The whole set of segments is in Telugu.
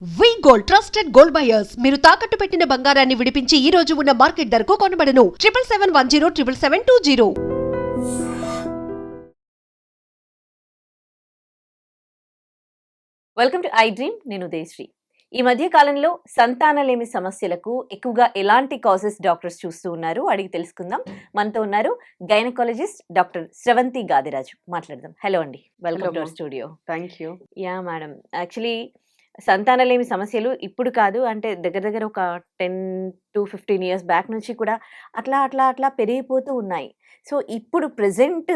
వి గోల్డ్ ట్రస్టెడ్ గోల్డ్ బయర్స్ మీరు తాకట్టు పెట్టిన బంగారాన్ని విడిపించి ఈ రోజు ఉన్న మార్కెట్ ధరకు కొనబడను 7771077720. Welcome to I dream. నేను ఉదయశ్రీ. ఈ మధ్య కాలంలో సంతానలేమి సమస్యలకు ఎక్కువగా ఎలాంటి కాజెస్ డాక్టర్స్ చూస్తూ ఉన్నారు అడిగి తెలుసుకుందాం. మనతో ఉన్నారు గైనకాలజిస్ట్ డాక్టర్ స్రవంతి గాదిరాజు. మాట్లాడదాం. హలో అండి, welcome to our studio. Thank you. Yeah madam, actually సంతానలేమి సమస్యలు ఇప్పుడు కాదు, అంటే దగ్గర దగ్గర ఒక 10 to 15 ఇయర్స్ బ్యాక్ నుంచి కూడా అట్లా పెరిగిపోతూ ఉన్నాయి. సో ఇప్పుడు ప్రెసెంట్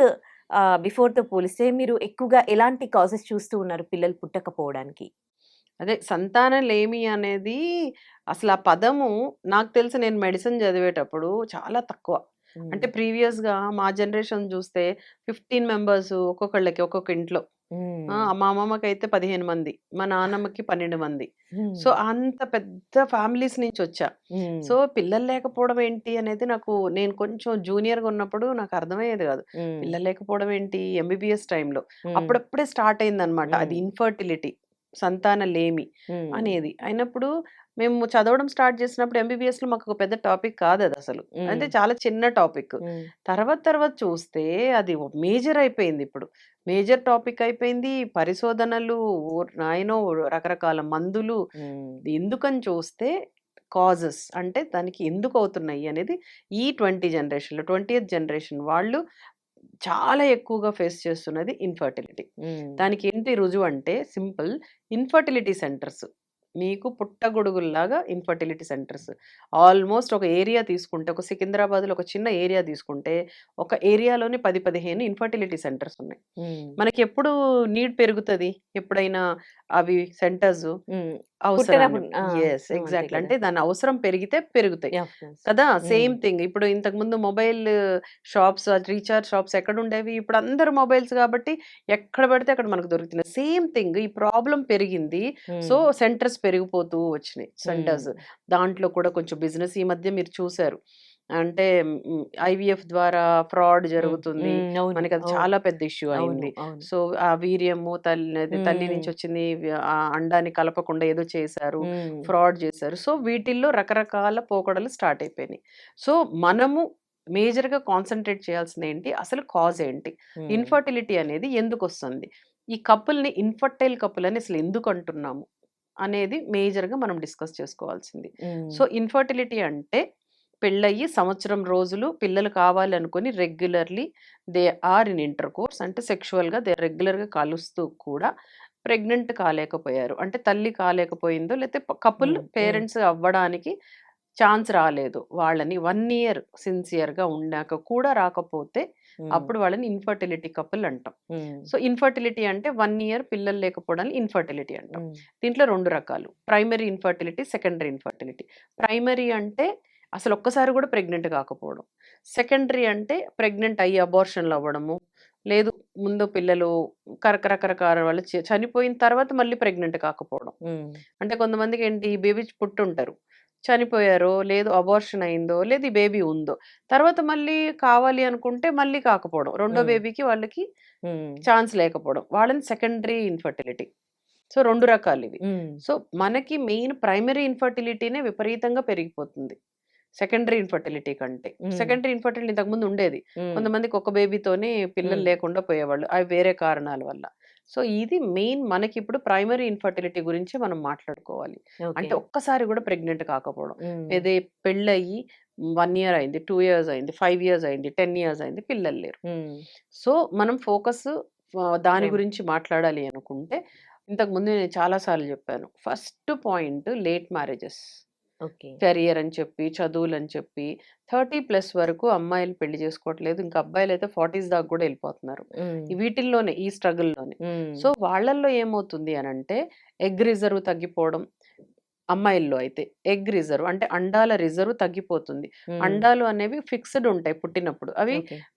బిఫోర్తో పోలిస్తే మీరు ఎక్కువగా ఎలాంటి కాజెస్ చూస్తూ ఉన్నారు పిల్లలు పుట్టకపోవడానికి? అదే సంతానలేమి అనేది అసలు ఆ పదము నాకు తెలిసి నేను మెడిసిన్ చదివేటప్పుడు చాలా తక్కువ. అంటే ప్రీవియస్‌గా మా జనరేషన్ చూస్తే 15 మెంబర్స్ ఒక్కొక్కళ్ళకి ఒక్కొక్క ఇంట్లో. మా అమ్మమ్మకైతే 15 మంది, మా నాన్నమ్మకి 12 మంది. సో అంత పెద్ద ఫ్యామిలీస్ నుంచి వచ్చా. సో పిల్లలు లేకపోవడం ఏంటి అనేది నేను కొంచెం జూనియర్‌గా ఉన్నప్పుడు నాకు అర్థమయ్యేది కాదు. పిల్లలు లేకపోవడం ఏంటి ఎంబీబీఎస్ టైంలో అప్పుడప్పుడే స్టార్ట్ అయిందనమాట. అది ఇన్ఫర్టిలిటీ, సంతానలేమి అనేది. అయినప్పుడు మేము చదవడం స్టార్ట్ చేసినప్పుడు ఎంబీబీఎస్‌లో మాకు ఒక పెద్ద టాపిక్ కాదు అది అసలు. అంటే చాలా చిన్న టాపిక్. తర్వాత చూస్తే అది మేజర్ అయిపోయింది ఇప్పుడు. మేజర్ టాపిక్ అయిపోయింది. పరిశోధనలు, నాయనో రకరకాల మందులు. ఎందుకని చూస్తే కాజెస్ అంటే దానికి ఎందుకు అవుతున్నాయి అనేది ఈ 20th జనరేషన్ వాళ్ళు చాలా ఎక్కువగా ఫేస్ చేస్తున్నది ఇన్ఫర్టిలిటీ. దానికి ఏంటి రుజువు అంటే సింపుల్. ఇన్ఫర్టిలిటీ సెంటర్స్ మీకు పుట్టగొడుగుల్లాగా ఇన్ఫర్టిలిటీ సెంటర్స్ ఆల్మోస్ట్ ఒక ఏరియా తీసుకుంటే, ఒక సికింద్రాబాద్లో ఒక చిన్న ఏరియా తీసుకుంటే ఒక ఏరియాలోనే 10-15 ఇన్ఫర్టిలిటీ సెంటర్స్ ఉన్నాయి. మనకి ఎప్పుడు నీడ్ పెరుగుతుంది ఎప్పుడైనా అవి సెంటర్స్ అవసరం. Yes, exactly. అంటే దాని అవసరం పెరిగితే పెరుగుతాయి కదా. సేమ్ థింగ్ ఇప్పుడు ఇంతకు ముందు మొబైల్ షాప్స్, రీఛార్జ్ షాప్స్ ఎక్కడ ఉండేవి, ఇప్పుడు అందరు మొబైల్స్ కాబట్టి ఎక్కడ పడితే అక్కడ మనకు దొరుకుతున్నాయి. సేమ్ థింగ్ ఈ ప్రాబ్లం పెరిగింది. సో సెంటర్స్ పెరిగిపోతూ వచ్చినాయి. సెంటర్స్ దాంట్లో కూడా కొంచెం బిజినెస్ ఈ మధ్య మీరు చూసారు. అంటే ఐవీఎఫ్ ద్వారా ఫ్రాడ్ జరుగుతుంది. మనకి అది చాలా పెద్ద ఇష్యూ అయింది. సో ఆ వీర్యము తల్లి నుంచి వచ్చింది, ఆ అండాన్ని కలపకుండా ఏదో చేశారు, ఫ్రాడ్ చేశారు. సో వీటిల్లో రకరకాల పోకడలు స్టార్ట్ అయిపోయినాయి. సో మనము మేజర్గా కాన్సన్ట్రేట్ చేయాల్సింది ఏంటి, అసలు కాజ్ ఏంటి, ఇన్ఫర్టిలిటీ అనేది ఎందుకు వస్తుంది, ఈ కపుల్ని ఇన్ఫర్టైల్ కపుల్ అని అసలు ఎందుకు అంటున్నాము అనేది మేజర్గా మనం డిస్కస్ చేసుకోవాల్సింది. సో ఇన్ఫర్టిలిటీ అంటే పెళ్ళయి సంవత్సరం రోజులు పిల్లలు కావాలి అనుకుని regularly they are in intercourse, అంటే సెక్షువల్గా దే రెగ్యులర్గా కలుస్తూ కూడా ప్రెగ్నెంట్ కాలేకపోయారు, అంటే తల్లి కాలేకపోయిందో, లేకపోతే కపుల్ పేరెంట్స్ అవ్వడానికి ఛాన్స్ రాలేదు, వాళ్ళని 1 year సిన్సియర్గా ఉన్నాక కూడా రాకపోతే అప్పుడు వాళ్ళని ఇన్ఫర్టిలిటీ కపుల్ అంటాం. సో ఇన్ఫర్టిలిటీ అంటే 1 year పిల్లలు లేకపోవడాన్ని ఇన్ఫర్టిలిటీ అంటాం. దీంట్లో 2 రకాలు, primary infertility, secondary infertility. Primary అంటే అసలు ఒక్కసారి కూడా ప్రెగ్నెంట్ కాకపోవడం. సెకండరీ అంటే ప్రెగ్నెంట్ అయ్యి అబార్షన్లు అవ్వడము, లేదు ముందు పిల్లలు రకరకాల వాళ్ళు చనిపోయిన తర్వాత మళ్ళీ ప్రెగ్నెంట్ కాకపోవడం. అంటే కొంతమందికి ఏంటి, బేబీ పుట్టుంటారు, చనిపోయారో, లేదు అబార్షన్ అయిందో, లేదు ఈ బేబీ ఉందో, తర్వాత మళ్ళీ కావాలి అనుకుంటే మళ్ళీ కాకపోవడం, రెండో బేబీకి వాళ్ళకి ఛాన్స్ లేకపోవడం, వాళ్ళని సెకండరీ ఇన్ఫర్టిలిటీ. సో 2 రకాలు ఇవి. సో మనకి మెయిన్ ప్రైమరీ ఇన్ఫర్టిలిటీనే విపరీతంగా పెరిగిపోతుంది సెకండరీ ఇన్ఫర్టిలిటీ కంటే. సెకండరీ ఇన్ఫర్టిలిటీ ఇంతకుముందు ఉండేది, కొంతమందికి ఒక బేబీతోనే పిల్లలు లేకుండా పోయేవాళ్ళు, అవి వేరే కారణాల వల్ల. సో ఇది మెయిన్ మనకి ఇప్పుడు ప్రైమరీ ఇన్ఫర్టిలిటీ గురించి మనం మాట్లాడుకోవాలి. అంటే ఒక్కసారి కూడా ప్రెగ్నెంట్ కాకపోవడం, ఏదే పెళ్ళయి 1 year అయింది, 2 years అయింది, 5 years అయింది, 10 years అయింది, పిల్లలు లేరు. సో మనం ఫోకస్ దాని గురించి మాట్లాడాలి అనుకుంటే, ఇంతకు ముందు నేను చాలా సార్లు చెప్పాను, first point late marriages. Career అని చెప్పి, చదువులు అని చెప్పి 30+ వరకు అమ్మాయిలు పెళ్లి చేసుకోవట్లేదు, ఇంకా అబ్బాయిలు అయితే 40s దాకా కూడా వెళ్ళిపోతున్నారు. వీటిల్లోనే, ఈ స్ట్రగుల్లోనే. సో వాళ్ళల్లో ఏమవుతుంది అని అంటే, ఎగ్ రిజర్వ్ తగ్గిపోవడం. అమ్మాయిల్లో అయితే ఎగ్ రిజర్వ్ అంటే అండాల రిజర్వ్ తగ్గిపోతుంది. అండాలు అనేవి ఫిక్స్డ్ ఉంటాయి పుట్టినప్పుడు, అవి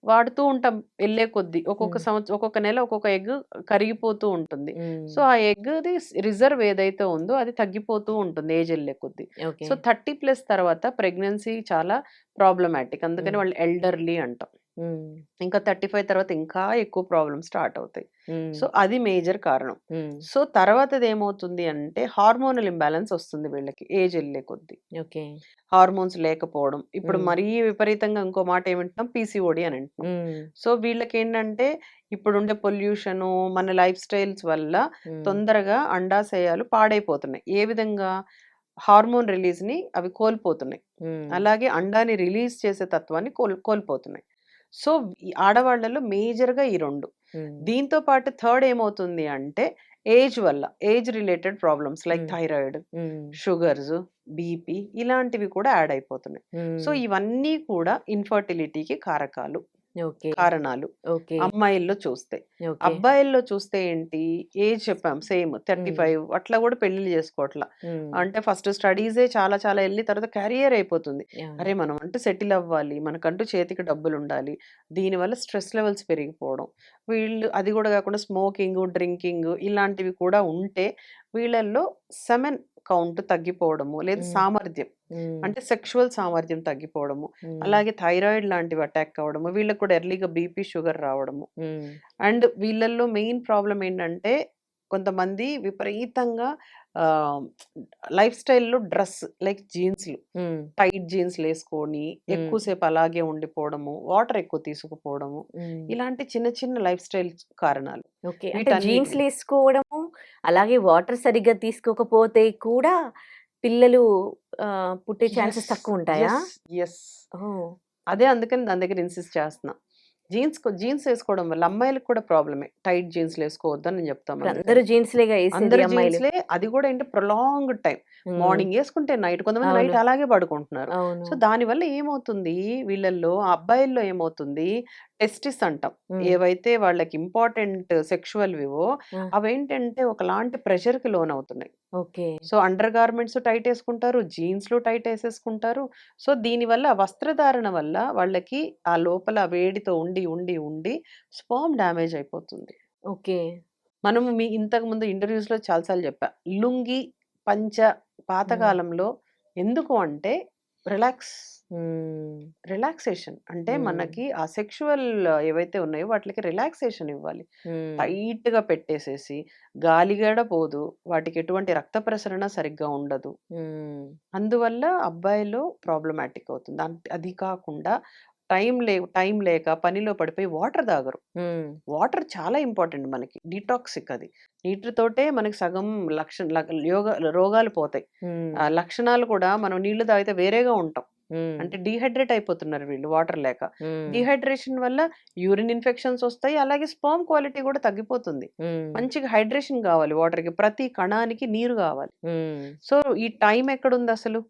వాడుతూ ఉంటాం వెళ్ళే కొద్దీ, ఒక్కొక్క సంవత్సరం ఒక్కొక్క నెల ఒక్కొక్క ఎగ్ కరిగిపోతూ ఉంటుంది. సో ఆ ఎగ్ రిజర్వ్ ఏదైతే ఉందో అది తగ్గిపోతూ ఉంటుంది ఏజ్ వెళ్ళే కొద్దీ. సో 30+ తర్వాత ప్రెగ్నెన్సీ చాలా ప్రాబ్లమాటిక్, అందుకని వాళ్ళు ఎల్డర్లీ అంటాం. హ్మ్. ఇంకా 35 తర్వాత ఇంకా ఎక్కువ ప్రాబ్లమ్స్ స్టార్ట్ అవుతాయి. హ్మ్. సో, అది మేజర్ కారణం. హ్మ్. సో, తర్వాతదేమవుతుంది అంటే హార్మోనల్ ఇంబాలెన్స్ వస్తుంది వీళ్ళకి ఏజ్ ఎళ్ళే కొద్దీ. ఓకే. హార్మోన్స్ లేకపోవడం. ఇప్పుడు హ్మ్. మరీ విపరీతంగా ఇంకో మాట ఏమంటున్నాం పీసీఓడీ అని అంటున్నాం. హ్మ్. సో, వీళ్ళకేంటంటే ఇప్పుడుండే పొల్యూషను, మన లైఫ్ స్టైల్స్ వల్ల హ్మ్. తొందరగా అండాశయాలు పాడైపోతున్నాయి. ఏ విధంగా? హార్మోన్ రిలీజ్‌ని అవి కోల్పోతున్నాయి. హ్మ్. అలాగే అండాన్ని రిలీజ్ చేసే తత్వాన్ని కోల్పోతున్నాయి. సో, ఈ ఆడవాళ్ళలో మేజర్‌గా ఈ 2. హ్మ్. దీంతో పాటు థర్డ్ ఏమవుతుంది అంటే ఏజ్ వల్ల, ఏజ్ రిలేటెడ్ ప్రాబ్లమ్స్ లైక్ హ్మ్. థైరాయిడ్, హ్మ్. షుగర్స్, బీపీ ఇలాంటివి కూడా యాడ్ అయిపోతున్నాయి. సో, హ్మ్. ఇవన్నీ కూడా ఇన్‌ఫర్టిలిటీకి ఓకే. కారణాలు. ఓకే. అమ్మాయిల్లో చూస్తే. ఓకే. అబ్బాయిల్లో చూస్తే ఏంటి? ఏజ్ చెప్పాం సేమ్ హ్మ్. 35 అట్లా గూడా పెళ్లిళ్లు జేసుకోవట్ల. హ్మ్. అంటే ఫస్ట్ స్టడీసే చాలా చాలా ఎళ్లి తర్వాత క్యారియర్ అయిపోతుంది. అవును. అరే! మనం అంటూ సెటిల్ అవ్వాలి. మనకంటూ చేతికి డబ్బులుండాలి. దీనివల్ల స్ట్రెస్ లెవెల్స్ పెరిగిపోవడం. వీళ్ళు అది గూడా గాకుండా స్మోకింగు, డ్రింకింగు ఇలాంటివి కూడా ఉంటే వీళ్ళల్లో సెమెన్ కౌంట్ తగ్గిపోవడము, లేదా హ్మ్. సామర్థ్యం హ్మ్. అంటే సెక్షువల్ సామర్థ్యం తగ్గిపోవడము, హ్మ్. అలాగే థైరాయిడ్ లాంటివి అటాక్ అవ్వడము, వీళ్ళకి కూడా ఎర్లీగా బీపీ, షుగర్ రావడము. హ్మ్. అండ్ వీళ్ళల్లో మెయిన్ ప్రాబ్లమ్ ఏంటంటే కొంతమంది విపరీతంగా ఆహ్, లైఫ్ స్టైల్‌లో డ్రెస్ లైక్ జీన్స్‌లు, హ్మ్. టైట్ జీన్స్‌లేసుకొని హ్మ్. ఎక్కువసేపు అలాగే ఉండిపోవడము, వాటర్ ఎక్కువ తీసుకుపోవడము, హ్మ్. ఇలాంటి చిన్న చిన్న లైఫ్ స్టైల్ కారణాలు. ఓకే. అంటే వీటన్నిటి జీన్స్‌లేసుకోవడము, అలాగే వాటర్ సరిగ్గా తీసుకోకపోతే కూడా పిల్లలు పుట్టే యెస్. ఛాన్సెస్ తక్కువుంటాయా? యెస్. యెస్. ఓహ్! అదే అందుకని దాని దగ్గర ఇన్సిస్ట్ చేస్తున్నా. జీన్స్ ఏసుకోవడం వల్ల అమ్మాయిలకి కూడా ప్రాబ్లమే. టైట్ జీన్స్‌లేసుకోవద్దని నేను చెప్తాం ఇప్పుడందరూ అందుకని. జీన్స్‌లేగా ఏసేది అందరు అమ్మాయిలు. జీన్స్‌లే అది కూడా ఏంటి ప్రొలాంగ్డ్ టైమ్. హ్మ్. మార్నింగ్ యేసుకుంటే నైట్ కొంతమంది అవును. నైట్ అలాగే పడుకుంటున్నారు. అవును. సో, దానివల్ల ఏమవుతుంది వీళ్ళల్లో ఆ అబ్బాయిల్లో ఏమవుతుంది టెస్టిస్ అంటాం. హ్మ్. ఏవైతే వాళ్ళకి ఇంపార్టెంట్ సెక్షువల్‌వివో ఆ! అవేంటంటే ఒకలాంటి ప్రెషర్‌కి లోనవుతున్నాయి. Okay. So, under garments tight యేసుకుంటారు. జీన్స్‌లు టైట్ యేసేసుకుంటారు. సో, దీనివల్ల వస్త్రధారణ వల్ల వాళ్ళకి ఆ లోపల వేడితో ఉండి, ఉండి, ఉండి స్పెర్మ్ డ్యామేజ్ అయిపోతుంది. ఓకే. మనము ఇంతకుముందు ఇంటర్‌వ్యూస్‌లో చాలా సార్లు చెప్పా. లుంగీ, పంచ హ్మ్. పాతకాలంలో ఎందుకు అంటే రిలాక్స్. హ్మ్. రిలాక్సేషన్. అంటే హ్మ్. మనకి ఆ సెక్షువల్ ఏవైతే ఉన్నాయో వాటిలకి రిలాక్సేషన్ ఇవ్వాలి. హ్మ్. టైట్‌గా పెట్టేసేసి గాలి గూడా పోదు. వాటికి ఎటువంటి రక్త ప్రసరణ సరిగ్గా ఉండదు. హ్మ్. అందువల్ల అబ్బాయిలో ప్రాబ్లమాటిక్ అవుతుంది. అది కాకుండా టైం లేక పనిలో పడిపోయి వాటర్ తాగరు. హ్మ్. వాటర్ చాలా ఇంపార్టెంట్ మనకి. డీటాక్సిక్ అది. నీటితోటే మనకి సగం లక్ష లగ యోగ రోగాలు పోతాయి. హ్మ్. లక్షణాలు కూడా మనం నీళ్లు తాగితే వేరేగా ఉంటాం. హ్మ్. అంటే డీహైడ్రేట్ అయిపోతున్నారు వీళ్ళు వాటర్ లేక. హ్మ్. డీహైడ్రేషన్ వల్ల యూరిన్ ఇన్ఫెక్షన్స్ వస్తాయి. అలాగే స్పెర్మ్ క్వాలిటీ కూడా తగ్గిపోతుంది. హ్మ్. మంచిగా హైడ్రేషన్ గావాలి వాటర్‌కి. ప్రతి కణానికి నీరు గావాలి. హ్మ్. సో, ఈ టైం ఎక్కడుందసలు?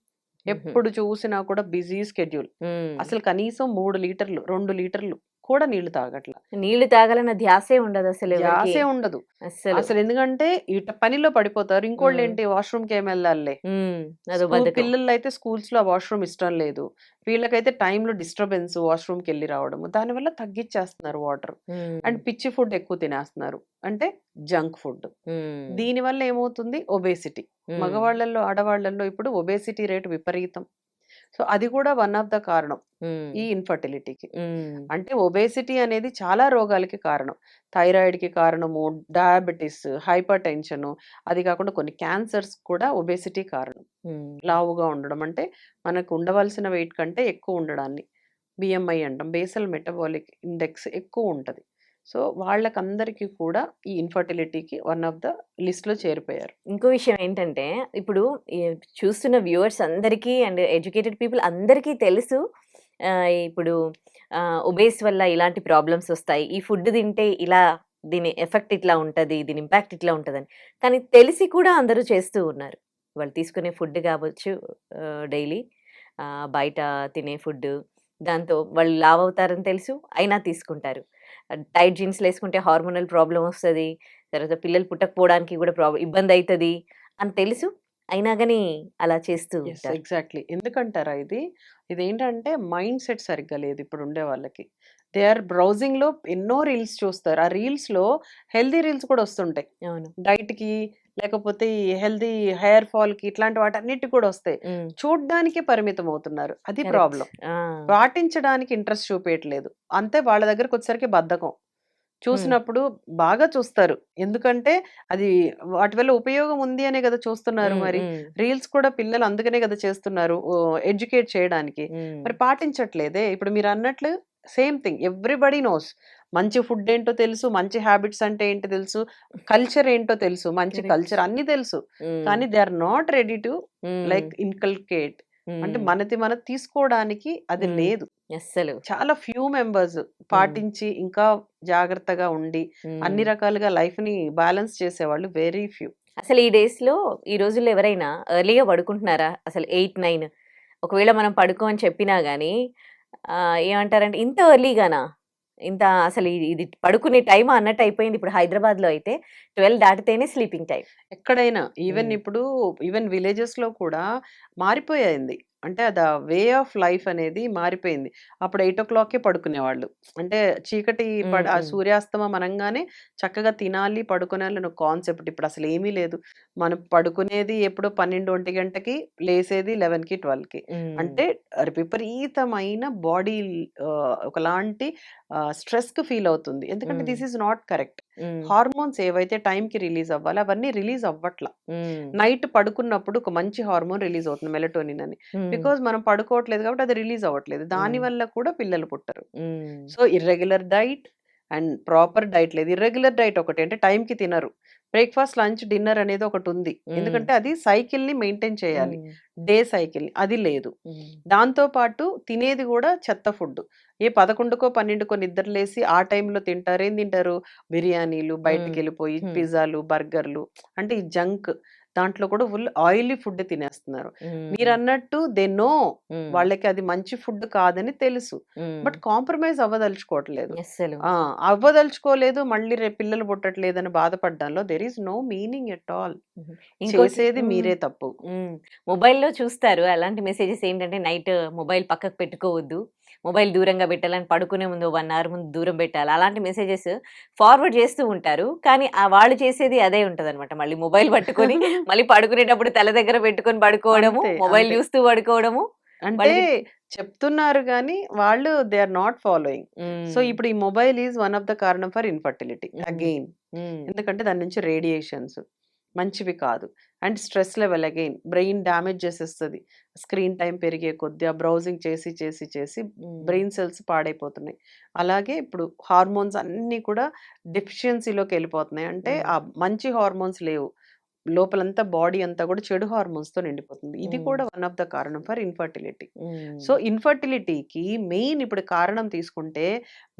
హుహు. ఎప్పుడు చూసినా కూడా బిజీ స్కెడ్యూల్. హ్మ్. అసలు కనీసం 3 లీటర్లు, 2 లీటర్లు కూడా నీళ్లు తాగట్ల. నీళ్లు తాగాలన్న ధ్యాసే ఉండదసలు ఎవరికీ. ధ్యాసే ఉండదు. అస్సలు. అసలెందుకంటే పనిలో పడిపోతారు. హ్మ్. ఇంకోళ్ళేంటి వాష్‌రూమ్‌కేమెళ్ళాలిలే. హ్మ్. అదో బద్ధకం. పిల్లలైతే స్కూల్స్‌లో ఆ వాష్‌రూమ్ ఇష్టం లేదు. వీళ్ళకైతే టైంలో డిస్టర్బెన్స్ వాష్‌రూమ్‌కెళ్ళి రావడము. దానివల్ల తగ్గిచ్చేస్తున్నారు వాటర్. హ్మ్. అండ్ పిచ్చి ఫుడ్ ఎక్కువ తినేస్తున్నారు. అంటే జంక్ ఫుడ్. హ్మ్. దీనివల్ల ఏమవుతుంది ఒబేసిటీ. హ్మ్. మగవాళ్ళల్లో, ఆడవాళ్ళల్లో ఇప్పుడు ఒబేసిటీ రేట్ విపరీతం. సో, అది కూడా వన్ ఆఫ్ ద కారణం. హ్మ్. ఈ ఇన్‌ఫర్టిలిటీకి. హ్మ్. అంటే ఒబేసిటీ అనేది చాలా రోగాలకి కారణం. థైరాయిడ్‌కి కారణము, డయాబెటిస్, హైపర్ టెన్షను, అది కాకుండా కొన్ని క్యాన్సర్స్ కూడా ఒబేసిటీ కారణం. హ్మ్. లావుగా ఉండడం అంటే మనకు ఉండవలసిన వెయిట్ కంటే ఎక్కువ ఉండడాన్ని. బీఎంఐ అంటాం. బేసల్ మెటబాలిక్ ఇండెక్స్ ఎక్కువుంటది. సో, వాళ్ళకందరికీ కూడా ఈ ఇన్‌ఫర్టిలిటీకి వన్ ఆఫ్ ద లిస్ట్‌లో చేరిపోయారు. ఇంకో విషయం ఏంటంటే, ఇప్పుడు ఈ చూస్తున్న వ్యూవర్స్ అందరికీ అండ్ ఎడ్యుకేటెడ్ పీపుల్ అందరికీ తెలుసు. ఇప్పుడు ఒబేస్ వల్ల ఇలాంటి ప్రాబ్లమ్స్ ఒస్తాయి. ఈ ఫుడ్ తింటే ఇలా దీని ఎఫెక్ట్ ఇట్లా ఉంటది. దీని ఇంపాక్ట్ ఇట్లా ఉంటదని. కానీ తెలిసి కూడా అందరూ చేస్తూ ఉన్నారు. వాళ్ళు తీసుకునే ఫుడ్ గావచ్చు డైలీ బయట తినే ఫుడ్డు. దాంతో వాళ్ళు లావవుతారని తెలుసు. అయినా తీసుకుంటారు. టైట్ జీన్స్‌లేసుకుంటే హార్మోనల్ ప్రాబ్లమ్ ఒస్తది. తర్వాత పిల్లలు పుట్టకపోవడానికి గూడా ఇబ్బందయితది అని తెలుసు. అయినా గాని అలా చేస్తూ యెస్. ఉంటారు. ఎగ్జాక్ట్‌లీ. ఎందుకంటారా ఇది? ఇదేంటంటే మైండ్ సెట్ సరిగ్గా లేదు ఇప్పుడుండే వాళ్ళకి. దే ఆర్ బ్రౌజింగ్‌లో ఎన్నో రీల్స్ చూస్తారు. ఆ రీల్స్‌లో హెల్తీ రీల్స్ కూడా వస్తుంటాయి. అవును. డైట్‌కి లేకపోతే ఈ హెల్తీ హెయిర్ ఫాల్‌కి ఇట్లాంటి వాటన్నిటికి కూడా వస్తాయి. చూడ్డానికే పరిమితం అవుతున్నారు. అది కరెక్ట్. ప్రాబ్లమ్. పాటించడానికి ఇంట్రెస్ట్ చూపియట్లేదు. అంతే వాళ్ళ దగ్గరకొచ్చేసరికి బద్ధకం. చూసినప్పుడు బాగా చూస్తారు. ఎందుకంటే అది వాటి వల్ల ఉపయోగం ఉంది అనే గదా చూస్తున్నారు మరి. రీల్స్ కూడా పిల్లలు అందుకనే గదా చేస్తున్నారు. ఎడ్యుకేట్ చేయడానికి. మరి పాటించట్లేదే. ఇప్పుడు మీరన్నట్లు సేమ్ థింగ్ ఎవ్రీబడీ నోస్. మంచి ఫుడ్ ఏంటో తెలుసు. మంచి హ్యాబిట్స్ అంటే ఏంటో తెలుసు. కల్చర్ ఏంటో తెలుసు. మంచి కరెక్ట్. కల్చర్ అన్నీ తెలుసు. కానీ they are not ready to like inculcate. అంటే మనది మనం తీసుకోవడానికి అది లేదు. అస్సలు. చాలా ఫ్యూ మెంబర్స్ పాటించి ఇంకా జాగ్రత్తగా ఉండి అన్ని రకాలుగా లైఫ్‌ని బ్యాలెన్స్ చేసేవాళ్ళు వెరీ ఫ్యూ. అసలు ఈ డేస్‌లో ఈ రోజుల్లో ఎవరైనా ఎర్లీగా పడుకుంటున్నారా? అసలు 8, 9 ఒకవేళ మనం పడుకో అని చెప్పినా గాని ఏమంటారంటే ఇంత ఎర్లీగానా? ఇంత అసలు ఇది పడుకునే టైమా అన్నట్టు అయిపోయింది. ఇప్పుడు హైదరాబాద్‌లో అయితే 12 దాటితేనే స్లీపింగ్ టైమ్. ఎక్కడైనా ఈవెన్ హ్మ్. ఇప్పుడు ఈవెన్ విలేజెస్‌లో కూడా మారిపోయింది. అంటే అది ఆ వే ఆఫ్ లైఫ్ అనేది మారిపోయింది. అప్పుడు 8:00కే పడుకునేవాళ్ళు. అంటే చీకటి హ్మ్. ఆ హ్మ్. సూర్యాస్తమం అనంగానే చక్కగా తినాలి, పడుకోనాలి కాన్సెప్ట్. ఇప్పుడు అసలు ఏమీ లేదు. మనం పడుకునేది ఎప్పుడో 12, 1 గంటకి, లేసేది 11కి, 12కి. హ్మ్. అంటే విపరీతమైన బాడీ ఒకలాంటి స్ట్రెస్‌కి ఫీల్ అవుతుంది. ఎందుకంటే హ్మ్. This is not correct. హ్మ్. హార్మోన్స్ ఏవైతే టైంకి రిలీజ్ అవ్వాలో అవన్నీ రిలీజ్ అవ్వట్ల. హ్మ్. నైట్ పడుకున్నప్పుడు ఒక మంచి హార్మోన్ రిలీజ్ అవుతుంది మెలటోనిన్ అని. హ్మ్. బికాజ్ మనం పడుకోవట్లేదు కాబట్టి అది రిలీజ్ అవ్వట్లేదు. దాని హ్మ్. వల్ల కూడా పిల్లలు పుట్టరు. హ్మ్. So, irregular diet and proper diet లేదు. ఇర్రెగ్యులర్ డైట్ ఒకటి అంటే టైంకి తినరు. బ్రేక్‌ఫాస్ట్, లంచ్, డిన్నర్ అనేది ఒకటుంది. హ్మ్. ఎందుకంటే అది సైకిల్‌ని మెయింటైన్ చేయాలి. హ్మ్. డే సైకిల్‌ని. అది లేదు. హ్మ్. దాంతో పాటు తినేది గూడా చెత్త ఫుడ్. ఏ 11కో, 12కో నిద్రలేసి ఆ టైంలో తింటారు. ఏం తింటారు? బిర్యానీలు, హ్మ్. బయటికెళ్ళిపోయి హ్మ్. పిజ్జాలు, బర్గర్‌లు అంటే ఈ జంక్. దాంట్లో కూడా ఫుల్ ఆయిలీ ఫుడ్ తినేస్తున్నారు. హ్మ్. మీరన్నట్టు దే నో హ్మ్. వాళ్ళకి అది మంచి ఫుడ్ కాదని తెలుసు. హ్మ్. బట్ కాంప్రమైజ్ అవ్వదలుచుకోవట్లేదు. అస్సలు. ఆ! అవ్వదలుచుకోలేదు. మళ్ళీ రేపు పిల్లలు పుట్టట్లేదని బాధపడడంలో there is no meaning at all. హుహు. ఇంకోటి చేసేది మీరే తప్పు. మొబైల్‌లో చూస్తారు. అలాంటి మెసేజెస్ ఏంటంటే నైట్ మొబైల్ పక్కకు పెట్టుకోవద్దు. మొబైల్ దూరంగా పెట్టాలని పడుకునే ముందు 1 అవర్ ముందు దూరం పెట్టాలి. అలాంటి మెసేజెస్ ఫార్వర్డ్ చేస్తూ ఉంటారు. కానీ వాళ్ళు చేసేది అదే ఉంటదనమాట. మళ్ళీ మొబైల్ పట్టుకొని మళ్ళీ పడుకునేటప్పుడు తల దగ్గర పెట్టుకొని పడుకోవడము, అంతే. మొబైల్ అంతే. చూస్తూ పడుకోవడము. అంటే మళ్ళీ చెప్తున్నారు గానీ, వాళ్ళు they are not following. So, hmm. ఇప్పుడు ఈ mobile is one of the కారణం for infertility hmm. Again. Hmm. ఎందుకంటే దాని నుంచి రేడియేషన్స్ మంచివి కాదు. And stress level again brain damage చేసేస్తది. స్క్రీన్ టైమ్ పెరిగే కొద్దీ ఆ బ్రౌజింగ్ చేసి, చేసి, చేసి హ్మ్. బ్రెయిన్ సెల్స్ పాడైపోతున్నాయి. అలాగే ఇప్పుడు హార్మోన్స్ అన్నీ కూడా డెఫిషియన్సీలోకెళ్ళిపోతున్నాయి. అంటే హ్మ్. ఆ మంచి హార్మోన్స్ లేవు. లోపలంతా బాడీ అంతా కూడా చెడు హార్మోన్స్‌తో నిండిపోతుంది. ఇది హ్మ్. కూడా వన్ ఆఫ్ ద కారణం ఫర్ ఇన్‌ఫర్టిలిటీ. హ్మ్. సో, ఇన్‌ఫర్టిలిటీకి మెయిన్ ఇప్పుడు కారణం తీసుకుంటే,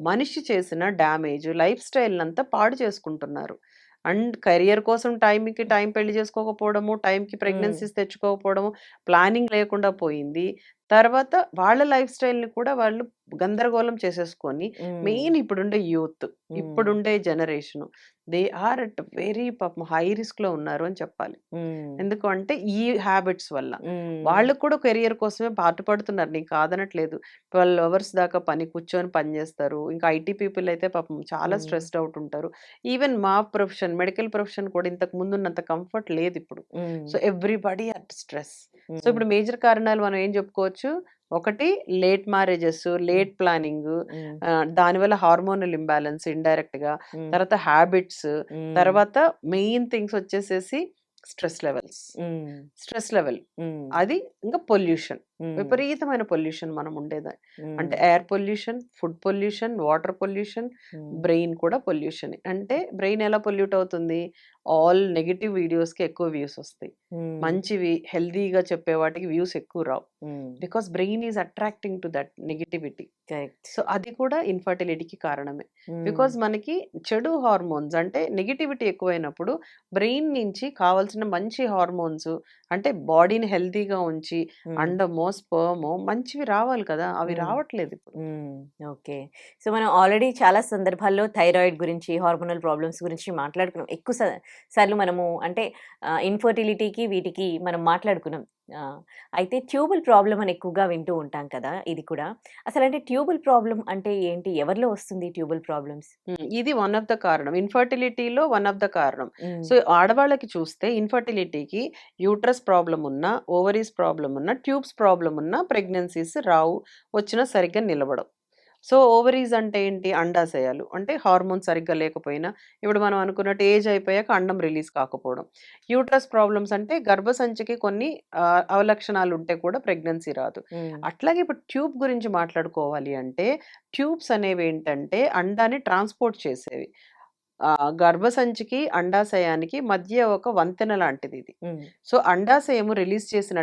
మనిషి చేసిన డ్యామేజ్ లైఫ్ స్టైల్‌నంతా పాడు చేసుకుంటున్నారు. అండ్ కెరియర్ కోసం టైంకి టైం పెళ్లి చేసుకోకపోవడము, టైంకి హ్మ్. ప్రెగ్నెన్సీస్ తెచ్చుకోకపోవడము, ప్లానింగ్ లేకుండా పోయింది. తర్వాత వాళ్ళ లైఫ్ స్టైల్‌ని కూడా వాళ్ళు గందరగోళం చేసేసుకొని, హ్మ్. మెయిన్ ఇప్పుడుండే యూత్, హ్మ్. ఇప్పుడుండే generation they are at very పాపం హై రిస్క్‌లో ఉన్నారు అని చెప్పాలి. హ్మ్. ఎందుకు అంటే ఈ హ్యాబిట్స్ వల్ల. హ్మ్. వాళ్ళు కూడా కెరియర్ కోసమే పాటుపడుతున్నారు. నేను కాదనట్లేదు. 12 అవర్స్ దాకా కూర్చొని పని జేస్తారు. ఇంకా ఐటీ పీపుల్ అయితే పాపం చాలా హ్మ్. స్ట్రెస్డ్ అవుట్ ఉంటారు. ఈవెన్ మా ప్రొఫెషన్ మెడికల్ ప్రొఫెషన్ కూడా ఇంతకు ముందున్నంత కంఫర్ట్ లేదిప్పుడు. హ్మ్. So, everybody at stress. So, hmm. ఇప్పుడు మేజర్ కారణాలు మనం ఏం జెప్పుకోవచ్చు? ఒకటి లేట్ మ్యారేజెస్, హ్మ్. లేట్ ప్లానింగు, హ్మ్. దానివల్ల హార్మోనల్ ఇంబాలెన్స్ ఇండైరెక్ట్‌గా, హ్మ్. తర్వాత హ్యాబిట్స్, హ్మ్. తర్వాత మెయిన్ థింగ్స్ వచ్చేసేసి స్ట్రెస్ లెవెల్స్. హ్మ్. Stress level. హ్మ్. అది ఇంకా పొల్యూషన్. హ్మ్. విపరీతమైన పొల్యూషన్ మనం ఉండేది. అంటే హ్మ్. Air pollution, food pollution, water pollution, హ్మ్. బ్రెయిన్ కూడా పొల్యూషనే. అంటే బ్రెయిన్ ఎలా పొల్యూట్ అవుతుంది? ఆల్ నెగెటివ్ వీడియోస్‌కి ఎక్కువ వ్యూస్ వస్తాయి. హ్మ్. మంచివి హెల్తీగా చెప్పే వాటికి వ్యూస్ ఎక్కువ రావు. హ్మ్. Because brain is attracting to that negativity. Correct. So, అది కూడా ఇన్‌ఫర్టిలిటీకి కారణమే. హ్మ్. బికాజ్ మనకి చెడు హార్మోన్స్ అంటే నెగటివిటీ ఎక్కువైనప్పుడు బ్రెయిన్ నుంచి కావాల్సిన మంచి హార్మోన్స్ అంటే బాడీని హెల్తీగా ఉంచి హ్మ్. అండమో, స్పెర్మో మంచివి రావాలి కదా! అవి హ్మ్. రావట్లేదిప్పుడు. హ్మ్. ఓకే. సో, మనం ఆల్రెడీ చాలా సందర్భాల్లో థైరాయిడ్ గురించి, హార్మోనల్ ప్రాబ్లమ్స్ గురించి మాట్లాడుకున్నాం. ఎక్కువ సార్లు మనము అంటే ఇన్ఫర్టిలిటీకి వీటికి మనం మాట్లాడుకున్నాం. అయితే ట్యూబల్ ప్రాబ్లమ్ అని ఎక్కువగా వింటూ ఉంటాం కదా! ఇది కూడా. అసలంటే ట్యూబల్ ప్రాబ్లమ్ అంటే ఏంటి? ఎవరిలో వస్తుంది ట్యూబల్ ప్రాబ్లమ్స్? ఇది వన్ ఆఫ్ ద కారణం. ఇన్‌ఫర్టిలిటీలో వన్ ఆఫ్ ద కారణం. హ్మ్. సో, ఆడవాళ్ళకి చూస్తే ఇన్‌ఫర్టిలిటీకి యూట్రస్ ప్రాబ్లమ్ ఉన్నా, ఓవరీస్ ప్రాబ్లమ్ ఉన్నా, ట్యూబ్స్ ప్రాబ్లమ్ ఉన్నా ప్రెగ్నెన్సీస్ రావు. వచ్చినా సరిగ్గా నిలబడవు. సో, ఓవరీస్ అంటే ఏంటి? అండాశయాలు. అంటే హార్మోన్ సరిగ్గా లేకపోయినా, ఇప్పుడు మనం అనుకున్నట్టు ఏజ్ అయిపోయాక అండం రిలీజ్ కాకపోవడం. యూట్రస్ ప్రాబ్లమ్స్ అంటే గర్భసంచికి కొన్ని అవలక్షణాలు ఉంటే కూడా ప్రెగ్నెన్సీ రాదు. హ్మ్. అట్లాగే ఇప్పుడు ట్యూబ్ గురించి మాట్లాడుకోవాలి అంటే, ట్యూబ్స్ అనేవేంటంటే అండాన్ని ట్రాన్స్‌పోర్ట్ చేసేవి. గర్భసంచికి, అండాశయానికి మధ్య ఒక వంతెన లాంటిదిది. హ్మ్. సో, అండాశయము రిలీజ్ చేసిన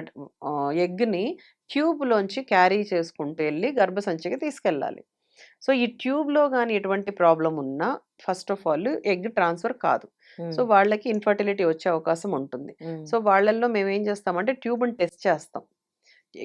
ఎగ్‌ని ట్యూబ్‌లోంచి క్యారీ చేసుకుంటూ ఎళ్లి గర్భసంచికి తీసుకెళ్ళాలి. సో, ఈ ట్యూబ్‌లో గాని ఎటువంటి ప్రాబ్లమ్ ఉన్నా first of all egg transfer కాదు. సో, హ్మ్. వాళ్ళకి ఇన్‌ఫర్టిలిటీ వచ్చే అవకాశం ఉంటుంది. హ్మ్. సో, వాళ్ళల్లో మేమేం చేస్తామంటే ట్యూబ్‌ని టెస్ట్ చేస్తాం.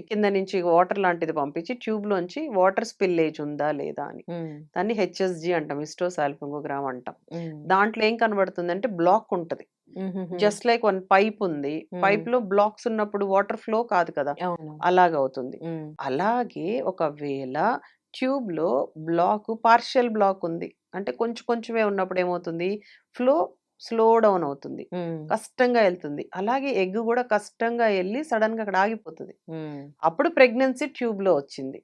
కింద నుంచి వాటర్ లాంటిది పంపించి ట్యూబ్‌లోంచి వాటర్ స్పిల్లేజ్ ఉందా లేదా అని. హ్మ్. దాన్ని హెచ్ఎస్‌జీ అంటాం. హిస్టోసాల్పింగోగ్రామ్ అంటాం. హ్మ్. దాంట్లో ఏం కనబడుతుందంటే బ్లాక్ ఉంటది. హుహుహు. జస్ట్ లైక్ వన్ పైప్ ఉంది. హ్మ్. పైప్‌లో బ్లాక్స్ ఉన్నప్పుడు వాటర్ ఫ్లో కాదు కదా! అవును. అలాగవుతుంది. హ్మ్. అలాగే ఒకవేళ ట్యూబ్‌లో పార్షియల్ బ్లాక్ ఉంది. అంటే కొంచెం కొంచెమే ఉన్నప్పుడు ఏమవుతుంది? ఫ్లో స్లో డౌన్ అవుతుంది. హ్మ్. కష్టంగా ఎళ్తుంది. అలాగే ఎగ్ గూడా కష్టంగా ఎళ్లి సడెన్‌గా అక్కడ ఆగిపోతది. హ్మ్. అప్పుడు ప్రెగ్నెన్సీ ట్యూబ్‌లో వచ్చింది.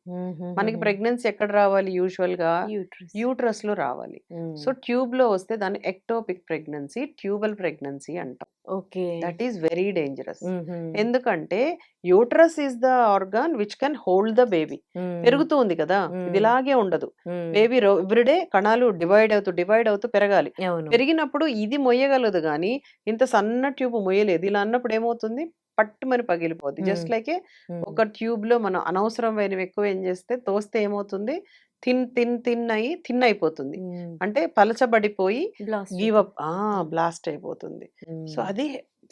మనకి హుహుహుహు. ప్రెగ్నెన్సీ ఎక్కడ రావాలి యూజువల్‌గా? యూట్రస్. యూట్రస్‌లో రావాలి. హ్మ్. సో, ట్యూబ్‌లో వస్తే దాన్ని ఎక్టోపిక్ ప్రెగ్నెన్సీ, ట్యూబల్ ప్రెగ్నెన్సీ అంటాం. Okay. That is very dangerous. హుహు. ఎందుకంటే uterus is the organ which can hold the baby. హ్మ్. పెరుగుతూ ఉంది కదా! ఇది హ్మ్. ఇలాగే ఉండదు. హ్మ్. బేబీ ఎవ్రీడే కణాలు డివైడ్ అవుతూ పెరగాలి. అవును. పెరిగినప్పుడు ఇది మొయ్యగలదు గానీ, ఇంత సన్న ట్యూబ్ మొయ్యలేదు. ఇలా అన్నప్పుడు ఏమవుతుంది? పట్టుమని పగిలిపోద్ది. హ్మ్. జస్ట్ లైకే హ్మ్. ఒక ట్యూబ్‌లో మనం అనవసరమైనవి ఎక్కువ ఏం చేస్తే తోస్తే ఏమవుతుంది? థిన్ అయిపోతుంది. హ్మ్. అంటే పలచబడిపోయి బ్లాస్ట్ గివ్ అయిపోతుంది. అప్ బ్లాస్ట్ అయిపోతుంది. సో, హ్మ్. అది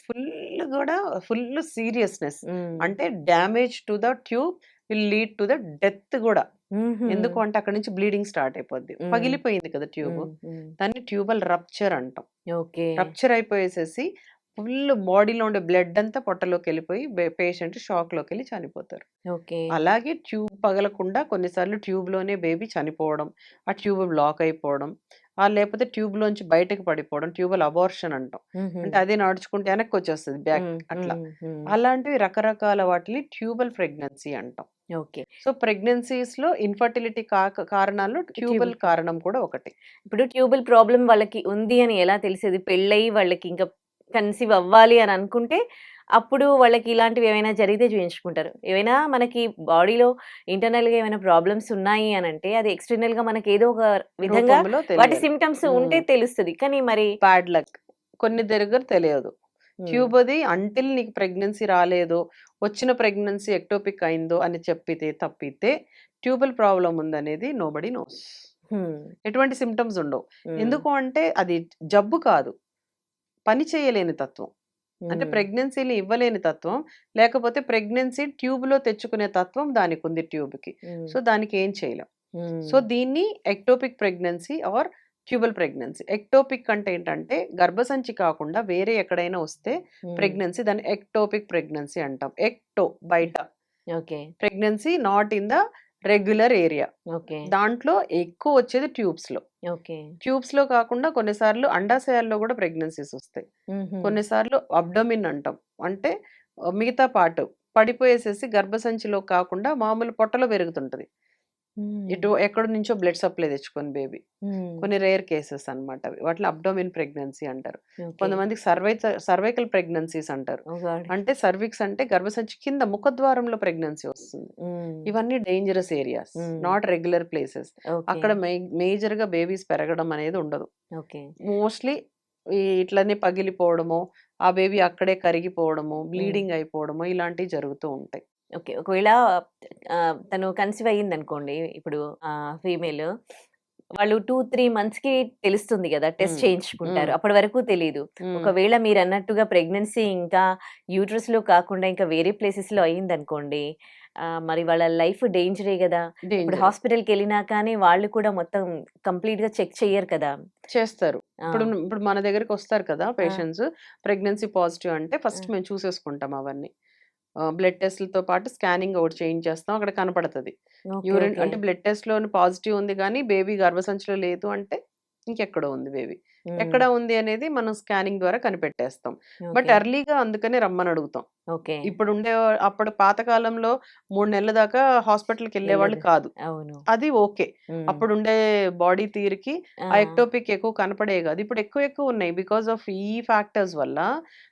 ఫుల్ గూడా ఫుల్ సీరియస్‌నెస్. హ్మ్. అంటే damage to the tube will lead to the death గూడా. హుహు. ఎందుకు అంటే అక్కడి నుంచి బ్లీడింగ్ స్టార్ట్ అయిపోద్ది. హ్మ్. పగిలిపోయింది కదా ట్యూబ్. హ్మ్. హ్మ్. దాన్ని ట్యూబల్ రప్చర్ అంటాం. ఓకే. రప్చర్ అయిపోయేసేసి ఫుల్ బాడీలో ఉండే బ్లడ్ అంతా పొట్టలోకెళ్ళిపోయి పేషెంట్ షాక్‌లోకెళ్ళి చనిపోతారు. ఓకే. అలాగే ట్యూబ్ పగలకుండా కొన్నిసార్లు ట్యూబ్‌లోనే బేబీ చనిపోవడం, ఆ ట్యూబ్ బ్లాక్ అయిపోవడం, లేపోతే ట్యూబ్‌లోంచి బయటకి పడిపోవడం, ట్యూబల్ అబార్షన్ అంటాం. హుహు. అంటే అదే నడుచుకుంటే వెనక్కొచ్చేస్తది బ్యాక్ హ్మ్. అట్లా. హ్మ్. హ్మ్. అలాంటివి రకరకాల వాటిని ట్యూబల్ ప్రెగ్నెన్సీ అంటాం. ఓకే. సో, ప్రెగ్నెన్సీస్‌లో ఇన్‌ఫర్టిలిటీ కారణాల్లో ట్యూబల్ ట్యూబల్ ప్రాబ్లమ్. కారణం కూడా ఒకటి. ఇప్పుడు ట్యూబల్ ప్రాబ్లమ్ వాళ్ళకి ఉంది అని ఎలా తెలిసేది? పెళ్ళయి వాళ్ళకి ఇంకా కన్సీవ్ అవ్వాలి అని అనుకుంటే, అప్పుడు వాళ్ళకి ఇలాంటివి ఏమైనా జరిగితే చూయించుకుంటారు. ఏవైనా మనకి బాడీలో ఇంటర్నల్‌గా ఏమైనా ప్రాబ్లమ్స్ ఉన్నాయి అనంటే, అది ఎక్స్‌టర్నల్‌గా మనకి ఏదో ఒక విధంగా రూపంలో వాటి తెలియాలి. సింప్టమ్స్ ఉంటే హ్మ్. తెలుస్తది. కానీ మరి బ్యాడ్ లక్. కొన్ని దగ్గర తెలియదు. హ్మ్. ట్యూబ్ అది అంటిల్ నీకు ప్రెగ్నెన్సీ రాలేదో, వచ్చిన ప్రెగ్నెన్సీ ఎక్టోపిక్ అయిందో అని తప్పితే ట్యూబల్ ప్రాబ్లమ్ ఉందనేది నోబడీ నోస్. హ్మ్. ఎటువంటి సింప్టమ్స్ ఉండవు. హ్మ్. ఎందుకు అంటే అది జబ్బు కాదు. పని చేయలేని తత్వం. అంటే హ్మ్. ప్రెగ్నెన్సీని ఇవ్వలేని తత్వం. లేకపోతే ప్రెగ్నెన్సీ ట్యూబ్‌లో తెచ్చుకునే తత్వం దానికుంది ట్యూబ్‌కి. హ్మ్. సో, దానికేం చేయలేం. హ్మ్. సో, దీన్ని ectopic pregnancy or tubal pregnancy. Ectopic అంటే ఏంటంటే గర్భసంచి కాకుండా వేరే ఎక్కడైనా వస్తే హ్మ్. ప్రెగ్నెన్సీ దాన్ని ఎక్టోపిక్ ప్రెగ్నెన్సీ అంటాం. బయట. Okay. Pregnancy not in the regular area. Okay. దాంట్లో ఎక్కువొచ్చేది ట్యూబ్స్‌లో. ఓకే. ట్యూబ్స్‌లో కాకుండా కొన్నిసార్లు అండాశయాల్లో గూడా ప్రెగ్నెన్సీస్ ఒస్తాయి. హుహు. కొన్నిసార్లు అబ్డోమిన్ అంటాం. అంటే మిగతా పార్ట్ పడిపోయేసేసి గర్భసంచిలో కాకుండా మామూలు పొట్టలో పెరుగుతుంటది. హ్మ్. ఎక్కడి నుంచో బ్లడ్ సప్లై తెచ్చుకొని బేబీ. హ్మ్. కొన్ని రేర్ కేసెస్ అన్నమాట అవి. వాటిని అబ్డోమిన్ ప్రెగ్నెన్సీ అంటారు. ఓకే. కొంతమందికి సర్వైకల్ ప్రెగ్నెన్సీస్ అంటారు. ఓహ్ గాడ్! అంటే సర్విక్స్ అంటే గర్భసంచి కింద ముఖద్వారంలో ప్రెగ్నెన్సీ వస్తుంది. హ్మ్. ఇవన్నీ డేంజరస్ ఏరియాస్. హ్మ్. Not regular places. ఓకే. అక్కడ మేజర్‌గా బేబీస్ పెరగడం అనేది ఉండదు. ఓకే. మోస్ట్‌లీ ఇట్లనే పగిలిపోవడమో, ఆ బేబీ అక్కడే కరిగిపోవడమో, హ్మ్. బ్లీడింగ్ అయిపోవడమో ఇలాంటివి జరుగుతూ ఉంటాయి. ఓకే. ఒకవేళ తను కన్సీవ్ అయ్యిందనుకోండి ఇప్పుడు ఫీమేల్. వాళ్ళు 2-3 మంత్స్‌కి తెలుస్తుంది గదా! టెస్ట్ హ్మ్. చేయించుకుంటారు. హ్మ్. అప్పటి వరకు తెలీదు. హ్మ్. ఒకవేళ మీరన్నట్టుగా ప్రెగ్నెన్సీ ఇంకా యూట్రస్‌లో కాకుండా ఇంకా వేరే ప్లేసెస్‌లో అయిందనుకోండి, మరి వాళ్ళ లైఫ్ డేంజరే గదా! ఇప్పుడు డేంజరే. హాస్పిటల్‌కెళ్ళినా కానీ వాళ్ళు కూడా మొత్తం కంప్లీట్‌గా చెక్ చెయ్యరు కదా! చేస్తారు. ఆ! ఇప్పుడు మన దగ్గరికొస్తారు కదా ఆ! పేషెంట్స్. ప్రెగ్నెన్సీ పాజిటివ్ అంటే ఆ! ఫస్ట్ మేము చూసేసుకుంటాం అవన్నీ. బ్లడ్ టెస్ట్‌లతో పాటు స్కానింగ్ ఒకటి చేయించేస్తాం. అక్కడ కనపడతది. ఓకే. ఓకే. అంటే బ్లడ్ టెస్ట్‌లోని పాజిటివ్ ఉంది గానీ, బేబీ గర్భసంచిలో లేదు అంటే, ఇంకెక్కడో ఉంది బేబీ. హ్మ్. ఎక్కడ ఉంది అనేది మనం స్కానింగ్ ద్వారా కనిపెట్టేస్తాం. But okay. ఎర్లీగా అందుకనే రమ్మనడుగుతాం. ఓకే. అప్పుడు పాత కాలంలో 3 నెలల దాకా హాస్పిటల్‌కెళ్ళేవాళ్ళు ఎళ్ళదు. కాదు. అవును. అది ఓకే. హ్మ్. అప్పుడుండే బాడీ తీరుకి ఆ! ఆ ఎక్టోపిక్ ఎక్కువ కనపడేవి గాదు. ఇప్పుడు ఎక్కువున్నాయి. బికాజ్ ఆఫ్ ఈ ఫ్యాక్టర్స్ వల్ల.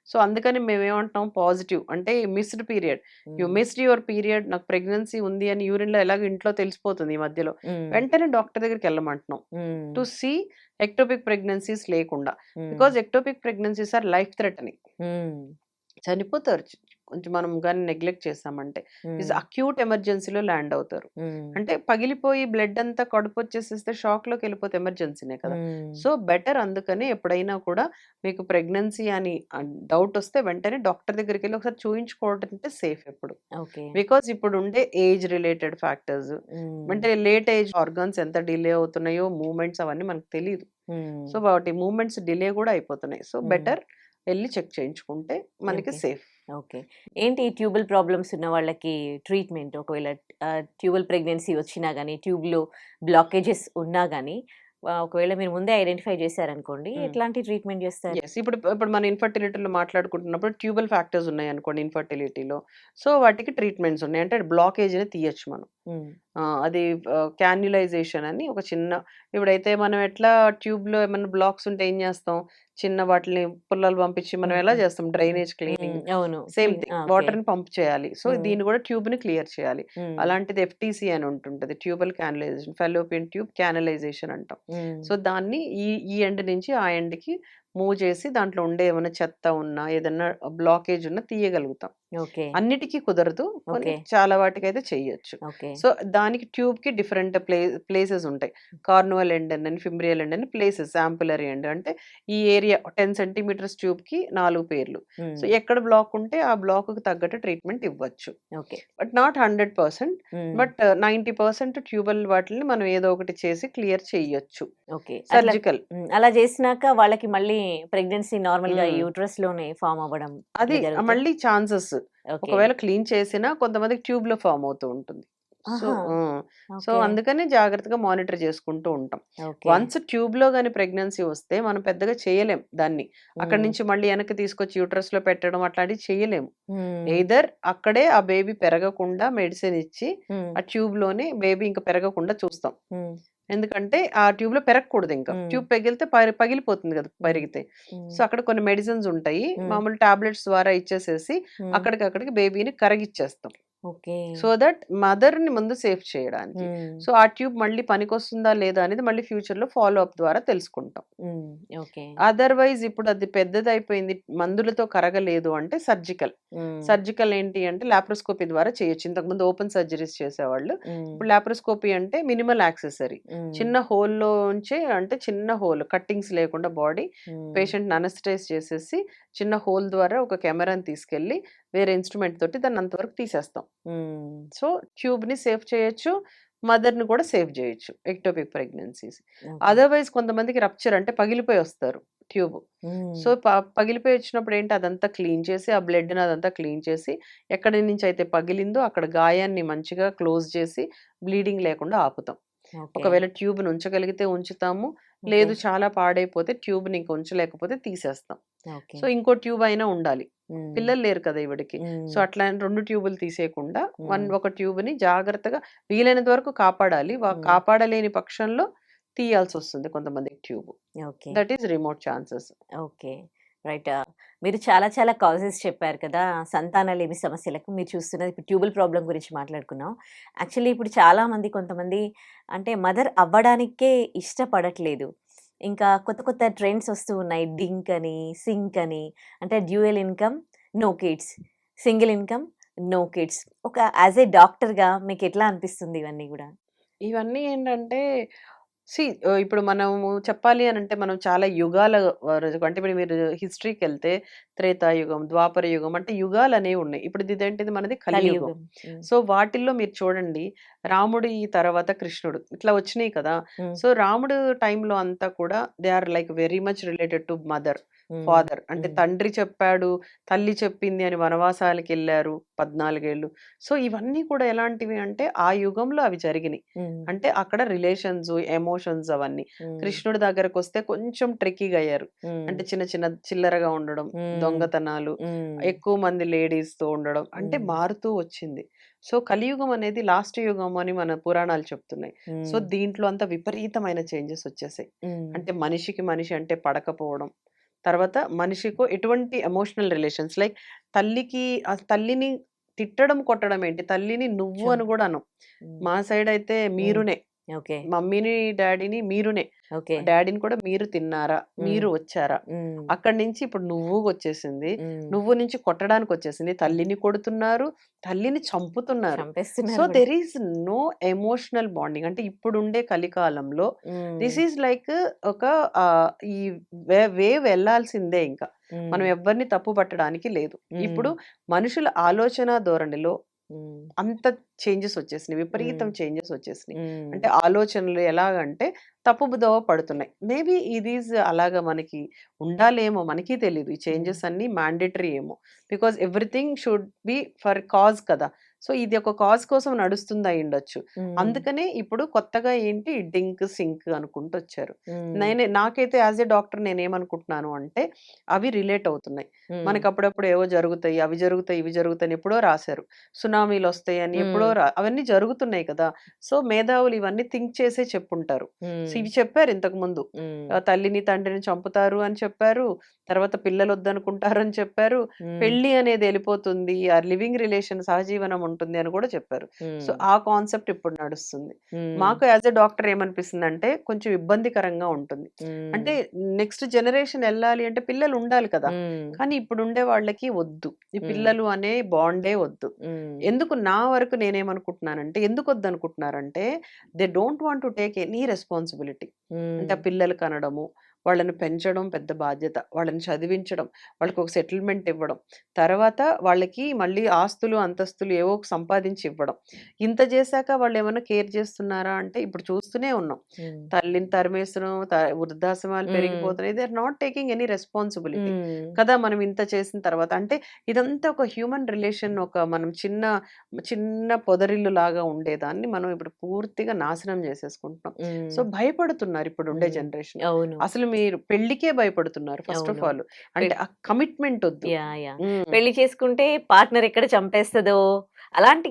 సో, అందుకని మేమేమంటున్నాం పాజిటివ్ అంటే మిస్డ్ పీరియడ్. యూ హ్మ్. మిస్డ్ యువర్ పీరియడ్ నాకు ప్రెగ్నెన్సీ ఉంది అని యూరిన్‌లో ఎలాగో ఇంట్లో తెలిసిపోతుంది ఈ మధ్యలో. హ్మ్. వెంటనే డాక్టర్ దగ్గరికెళ్ళమంటున్నాం. హ్మ్. టు సీ ఎక్టోపిక్ ప్రెగ్నెన్సీస్ లేకుండా. హ్మ్. Because ectopic pregnancies are life threatening. హ్మ్. చనిపోతారు. కొంచెం మనం గాని నెగ్లెక్ట్ చేశామంటే. హ్మ్. అక్యూట్ ఎమర్జెన్సీలో ల్యాండ్ అవుతారు. హ్మ్. అంటే పగిలిపోయి బ్లడ్ అంతా కడుపొచ్చేసేస్తే షాక్‌లోకెళ్ళిపోతే ఎమర్జెన్సీనే కదా! హ్మ్. సో, బెటర్ అందుకని ఎప్పుడైనా కూడా మీకు ప్రెగ్నెన్సీ అని డౌటొస్తే వెంటనే డాక్టర్ దగ్గరికెళ్లి ఒకసారి చూయించుకోవడం అంటే సేఫ్ ఎప్పుడు. ఓకే. బికాజ్ ఇప్పుడుండే ఏజ్ రిలేటెడ్ ఫ్యాక్టర్స్ హ్మ్. అంటే లేట్ ఏజ్ ఆర్గాన్స్ ఎంత డిలే అవుతున్నాయో మూవ్‌మెంట్స్ అవన్నీ మనకు తెలీదు. హ్మ్. సో, వాటి మూవ్‌మెంట్స్ డిలే గూడా అయిపోతున్నాయి. సో, హ్మ్. బెటర్ ఎళ్లి చెక్ చేయించుకుంటే మనకి ఓకే. సేఫ్. ఓకే. ఏంటి ఈ ట్యూబల్ ప్రాబ్లమ్స్ ఉన్న వాళ్ళకి ట్రీట్మెంట్ ఒకవేళ ట్యూబల్ ప్రెగ్నెన్సీ వచ్చినా గాని, ట్యూబ్‌లో బ్లాకేజెస్ ఉన్నా గాని, ఒకవేళ మీరు ముందే ఐడెంటిఫై చేశారనుకోండి, హ్మ్. ఎట్లాంటి ట్రీట్మెంట్ చేస్తారు? ఇప్పుడు మన ఇన్‌ఫర్టిలిటీలో మాట్లాడుకుంటున్నప్పుడు ట్యూబల్ ఫ్యాక్టర్స్ ఉన్నాయనుకోండి ఇన్‌ఫర్టిలిటీలో. సో, వాటికి ట్రీట్మెంట్స్ ఉన్నాయి. అంటే బ్లాకేజ్‌ని తీయొచ్చు మనం. హ్మ్. అది క్యాన్యులైజేషన్ అని ఒక చిన్న ఇప్పుడైతే మనం ఎట్లా ట్యూబ్‌లో ఏమన్నా బ్లాక్స్ ఉంటే ఏం చేస్తాం? చిన్న వాటిని పుల్లలు పంపించి మనం హ్మ్. ఎలా హ్మ్. చేస్తాం హ్మ్. డ్రైనేజ్ హ్మ్. క్లీనింగ్. అవును. Same thing. ఓకే. వాటర్‌ని పంప్ చేయాలి. సో, హ్మ్. దీన్ని కూడా ట్యూబ్‌ని క్లియర్ చేయాలి. హ్మ్. అలాంటిది ఎఫ్‌టీసీ అని ఉంటుంటది. ట్యూబల్ క్యానలైజేషన్. ఫాలోపియన్ ట్యూబ్ క్యానలైజేషన్ అంటాం. హ్మ్. సో, దాన్ని ఈ ఈ ఎండ్ నుంచి ఆ ఎండ్‌కి మూవ్ చేసి దాంట్లో ఉండే ఏమైనా చెత్త ఉన్నా, ఏదన్నా బ్లాకేజ్ ఉన్నా తీయగలుగుతాం. ఓకే. అన్నిటికి కుదరదు. కొన్ని ఓకే. చాలా వాటికైతే చెయ్యొచ్చు. ఓకే. సో, దానికి ట్యూబ్‌కి డిఫరెంట్ ప్లేసెస్ ఉంటాయి. కార్నువల్ ఎండ్ అని, ఫిమ్రియల్ ఎండ్ అని ప్లేసెస్ శాంపులరీ ఎండ్ అంటే ఈ ఏరియా 10 సెంటీమీటర్స్ ట్యూబ్‌కి 4 పేర్లు. సో, హ్మ్. ఎక్కడ బ్లాక్ ఉంటే ఆ బ్లాక్‌కి తగ్గట్టు ట్రీట్మెంట్ ఇవ్వచ్చు. ఓకే. But not 100%. హ్మ్. బట్ 90% ట్యూబల్ వాటిల్ని మనం ఏదో ఒకటి చేసి క్లియర్ చెయ్యొచ్చు. ఓకే. అట్లా సర్జికల్. అలా చేసినాక వాళ్ళకి మళ్ళీ ప్రెగ్నెన్సీ నార్మల్‌గా హ్మ్. యూట్రస్‌లోనే ఫార్మ్ అవ్వడం అది అట్లా జరుగుతదా? మళ్ళీ ఛాన్సెస్. ఓకే. ఒకవేళ క్లీన్ చేసినా కొంతమందికి ట్యూబ్‌లో ఫార్మ్ అవుతూ ఉంటుంది. సో ఆహా! So, okay. అందుకని జాగ్రత్తగా మానిటర్ చేసుకుంటూ ఉంటాం. ఓకే. వన్స్ ట్యూబ్‌లో గాని ప్రెగ్నెన్సీ వస్తే మనం పెద్దగా చేయలేం దాన్ని. అక్కడి హ్మ్. నుంచి మళ్ళీ వెనక్కి తీసుకొచ్చి యూట్రస్‌లో పెట్టడం అట్లాంటివి చేయలేము. హ్మ్. ఎయిదర్ అక్కడే ఆ బేబీ పెరగకుండా మెడిసిన్ ఇచ్చి హ్మ్. ఆ ట్యూబ్‌లోనే బేబీ ఇంక పెరగకుండా చూస్తాం. హ్మ్. ఎందుకంటే ఆ ట్యూబ్‌లో పెరగకూడదింక. హ్మ్. ట్యూబ్ పెగిలితే పగిలిపోతుంది గదా! హ్మ్. పెరిగితే. సో, హ్మ్. అక్కడ కొన్ని మెడిసిన్స్ ఉంటాయి. హ్మ్. మామూలు టాబ్లెట్స్ ద్వారా ఇచ్చేసేసి హ్మ్. అక్కడికక్కడికి బేబీని కరిగిచ్చేస్తాం. ఓకే. సో దట్ మదర్‌ని ముందు సేఫ్ చేయడానికి. హ్మ్. సో, ఆ ట్యూబ్ మళ్ళీ పనికొస్తుందా లేదా అనేది మళ్ళీ ఫ్యూచర్‌లో ఫాలో అప్ ద్వారా తెలుసుకుంటాం. హ్మ్. ఓకే. అదర్‌వైజ్ ఇప్పుడు అది పెద్దదయిపోయింది. మందులతో కరగలేదు అంటే సర్జికల్. హ్మ్. సర్జికల్ ఏంటి అంటే లాప్రోస్కోపీ ద్వారా చేయొచ్చు. ఇంతకుముందు ఓపెన్ సర్జరీస్ చేసేవాళ్ళు. హ్మ్. ఇప్పుడు లాప్రోస్కోపీ అంటే మినిమల్ యాక్సెసరీ. హ్మ్. చిన్న హోల్‌లోంచే అంటే చిన్న హోల్ కట్టింగ్స్ లేకుండా బాడీ హ్మ్. పేషెంట్‌ని అనస్థెటైజ్ చేసేసి చిన్న హోల్ ద్వారా ఒక కెమెరాని తీసుకెళ్ళి వేరే ఇన్‌స్ట్రుమెంట్ తోటి దాన్ని అంతవరకు తీసేస్తాం. హ్మ్. సో, ట్యూబ్‌ని సేవ్ చేయొచ్చు. మదర్‌ని కూడా సేవ్ జేయొచ్చు. Ectopic pregnancies. ఓకే. అదర్‌వైజ్ కొంతమందికి రప్చర్ అంటే పగిలిపోయొస్తారు ట్యూబ్. హ్మ్. సో, పగిలిపోయి వచ్చినప్పుడు ఏంటి అదంతా క్లీన్ చేసి, ఆ బ్లడ్‌ని అదంతా క్లీన్ చేసి, ఎక్కడి నుంచయితే పగిలిందో అక్కడ గాయాన్ని మంచిగా క్లోజ్ చేసి, బ్లీడింగ్ లేకుండా ఆపుతాం. ఓకే. ఒకవేళ ట్యూబ్‌ని ఉంచగలిగితే ఉంచుతాము. ఓకే. లేదు చాలా పాడైపోతే ట్యూబ్‌ని ఇంక ఉంచలేకపోతే తీసేస్తాం. ఓకే. సో, ఇంకో ట్యూబ్ అయినా ఉండాలి. హ్మ్. పిల్లలు లేరు కదా ఈవిడకి. సో, హ్మ్. అట్లా అని 2 ట్యూబులు తీసేయకుండా హ్మ్. ఒక ట్యూబ్‌ని జాగ్రత్తగా వీలైనంత వరకు కాపాడాలి. హ్మ్. కాపాడలేని పక్షంలో తీయాల్సొస్తుంది కొంతమందికి tube. Okay. That is remote chances. Okay. Right. మీరు చాలా చాలా కాజెస్ చెప్పారు కదా! సంతానలేమి సమస్యలకు మీరు చూస్తున్నది ఇప్పుడు ట్యూబల్ ప్రాబ్లమ్ గురించి మాట్లాడుకున్నాం. యాక్చువల్లీ ఇప్పుడు చాలామంది కొంతమంది అంటే మదర్ అవ్వడానికే ఇష్టపడట్లేదు. ఇంకా కొత్త కొత్త ట్రెండ్స్ వస్తూ ఉన్నాయి. డింక్ అని, సింక్ అని అంటే dual income, no kids. Single income, no kids. As a డాక్టర్‌గా మీకెట్లా అనిపిస్తుంది ఇవన్నీ గూడా? ఇవన్నీ ఏంటంటే ఇప్పుడు మనము చెప్పాలి అనంటే మనం చాలా యుగాల వరకు అంటే ఇప్పుడు మీరు హిస్టరీకెళ్తే త్రేతాయుగం, ద్వాపర యుగం అంటే యుగాలనేవి ఉన్నాయి. ఇప్పుడు ఇదేంటిది మనది కలియుగం. కలియుగం. హ్మ్. సో, వాటిల్లో మీరు చూడండి రాముడి తర్వాత కృష్ణుడు ఇట్లా వచ్చినాయి కదా! హ్మ్. సో, రాముడు టైంలో అంతా కూడా they are like very much related to mother, హ్మ్. ఫాదర్. అంటే హ్మ్. తండ్రి చెప్పాడు, తల్లి చెప్పింది అని వనవాసాలకెళ్లారు 14 ఏళ్ళు. సో, ఇవన్నీ కూడా ఎలాంటివి అంటే ఆ యుగంలో అవి జరిగినాయి. హ్మ్. అంటే అక్కడ రిలేషన్స్, ఎమోషన్స్ అవన్నీ. హ్మ్. కృష్ణుడి దగ్గరకొస్తే కొంచెం ట్రిక్కీగా అయ్యారు. హ్మ్. అంటే చిన్న చిన్న చిల్లరగా ఉండడం, హ్మ్. దొంగతనాలు, హ్మ్. ఎక్కువ మంది లేడీస్‌తో ఉండడం అంటే హ్మ్. మారుతూ వచ్చింది. సో, కలియుగం అనేది లాస్ట్ యుగం అని మన పురాణాలు చెప్తున్నాయి. సో, హ్మ్. దీంట్లో అంతా విపరీతమైన చేంజెస్ వచ్చేసాయి. హ్మ్. అంటే మనిషికి మనిషి అంటే పడకపోవడం. తర్వాత మనిషికో ఎటువంటి ఎమోషనల్ రిలేషన్స్ లైక్ తల్లికి తల్లిని తిట్టడం, కొట్టడం ఏంటి? తల్లిని నువ్వు అని చంపి గూడా అనం. హ్మ్. మా సైడ్ అయితే హ్మ్. మీరునే. ఓకే. మమ్మీని, డ్యాడీని మీరునే. ఓకే. డ్యాడీని కూడా మీరు తిన్నారా? హ్మ్. మీరు వచ్చారా? హ్మ్. అక్కడి నుంచి ఇప్పుడు నువ్వుకొచ్చేసింది. హ్మ్. నువ్వు నుంచి కొట్టడానికొచ్చేసింది. హ్మ్. తల్లిని కొడుతున్నారు. తల్లిని చంపుతున్నారు. సో, చంపేస్తున్నారు గూడా. There is no emotional bonding. అంటే ఇప్పుడుండే కలికాలంలో హ్మ్. దిస్ ఈస్ లైక్ ఒక ఈ వేవ్ ఎళ్ళాల్సిందే ఇంక. మనం హ్మ్. ఎవ్వరిని తప్పు పట్టడానికి లేదు. హ్మ్. ఇప్పుడు మనుషుల ఆలోచన ధోరణిలో హ్మ్. అంత చేంజెస్ వచ్చేసినాయి. హ్మ్. విపరీతం చేంజెస్ వచ్చేసినాయి. హ్మ్. అంటే ఆలోచనలు ఎలాగంటే తప్పుదోవ పడుతున్నాయి. మేబీ ఇట్ ఈస్ అలాగా మనకి ఉండాలేమో మనకి తెలీదు. ఈ హ్మ్. చేంజెస్ అన్నీ మ్యాండేటరీ ఏమో. Because everything should be for cause కదా! సో, ఇది ఒక కాజ్ కోసం నడుస్తుంది అయ్యుండొచ్చు. హ్మ్. అందుకనే ఇప్పుడు కొత్తగా ఏంటి డింక్, సింక్ అనుకుంటూ వచ్చారు. హ్మ్. నాకైతే యాస్ ఎ డాక్టర్ నేనేమనుకుంటున్నాను అంటే అవి రిలేట్ అవుతున్నాయి. హ్మ్. మనకు అప్పుడప్పుడు ఏవో జరుగుతాయి, అవి జరుగుతాయి, ఇవి జరుగుతాయి అని ఎప్పుడో రాసారు. సునామీలొస్తాయని ఎప్పుడో హ్మ్. అవన్నీ జరుగుతున్నాయి కదా! సో, మేధావులు ఇవన్నీ థింక్ చేసే చెప్పుంటారు. సో, హ్మ్. ఇవి చెప్పారు ఇంతకుముందు. హ్మ్. తల్లిని, తండ్రిని చంపుతారు అని చెప్పారు. తర్వాత పిల్లలొద్దనుకుంటారని చెప్పారు. హ్మ్. పెళ్లి అనేది ఎళ్ళిపోతుంది. ఆ లివింగ్ రిలేషన్ సహజీవనం ఉంటుంది అని కూడా చెప్పారు. సో, హ్మ్. ఆ కాన్సెప్ట్ ఇప్పుడు నడుస్తుంది. హ్మ్. మాకు యాస్ ఎ డాక్టర్ ఏమనిపిస్తుందంటే కొంచెం ఇబ్బందికరంగా ఉంటుంది. హ్మ్. అంటే నెక్స్ట్ జనరేషన్ ఎళ్ళాలి అంటే పిల్లలుండాలి కదా! హ్మ్. కానీ ఇప్పుడుండే వాళ్ళకి వద్దు. ఈ హ్మ్. పిల్లలు అనే బాండే వద్దు. హ్మ్. ఎందుకు నా వరకు నేనేమనుకుంటున్నానంటే ఎందుకొద్దనుకుంటున్నారంటే they don't want to take any responsibility. అంటే హ్మ్. ఆ పిల్లలు కనడము, వాళ్ళని పెంచడం పెద్ద బాధ్యత. వాళ్ళని చదివించడం, వాళ్ళకొక సెటిల్‌మెంట్ ఇవ్వడం. తర్వాత వాళ్ళకి మళ్ళీ ఆస్తులు, అంతస్తులు ఏవో సంపాదించి ఇవ్వడం. ఇంత చేశాక వాళ్ళేమన్నా కేర్ చేస్తున్నారా అంటే ఇప్పుడు చూస్తూనే ఉన్నాం. హ్మ్. తల్లిని తరిమేసడం, వృద్ధాశ్రమాలు హ్మ్. పెరిగిపోతున్నాయి. They are not taking any responsibility. హ్మ్. కదా! మనం ఇంత చేసిన తర్వాత అంటే ఇదంతా ఒక హ్యూమన్ రిలేషన్ ఒక మనం చిన్న చిన్న పొదరిల్లులాగా ఉండేదాన్ని మనం ఇప్పుడు పూర్తిగా నాశనం చేసేసుకుంటున్నాం. సో, హ్మ్. భయపడుతున్నారు ఇప్పుడుండే హ్మ్. జనరేషన్. అవును. అసలు మీరు పెళ్ళికే భయపడుతున్నారు ఫస్ట్ ఆఫ్ అవును. ఆల్. పె అంటే ఆ కమిట్మెంట్ ఒద్దు. యాహ్! హ్మ్. పెళ్లి చేసుకుంటే పార్ట్నర్ ఎక్కడ చంపేస్తదో అలాంటి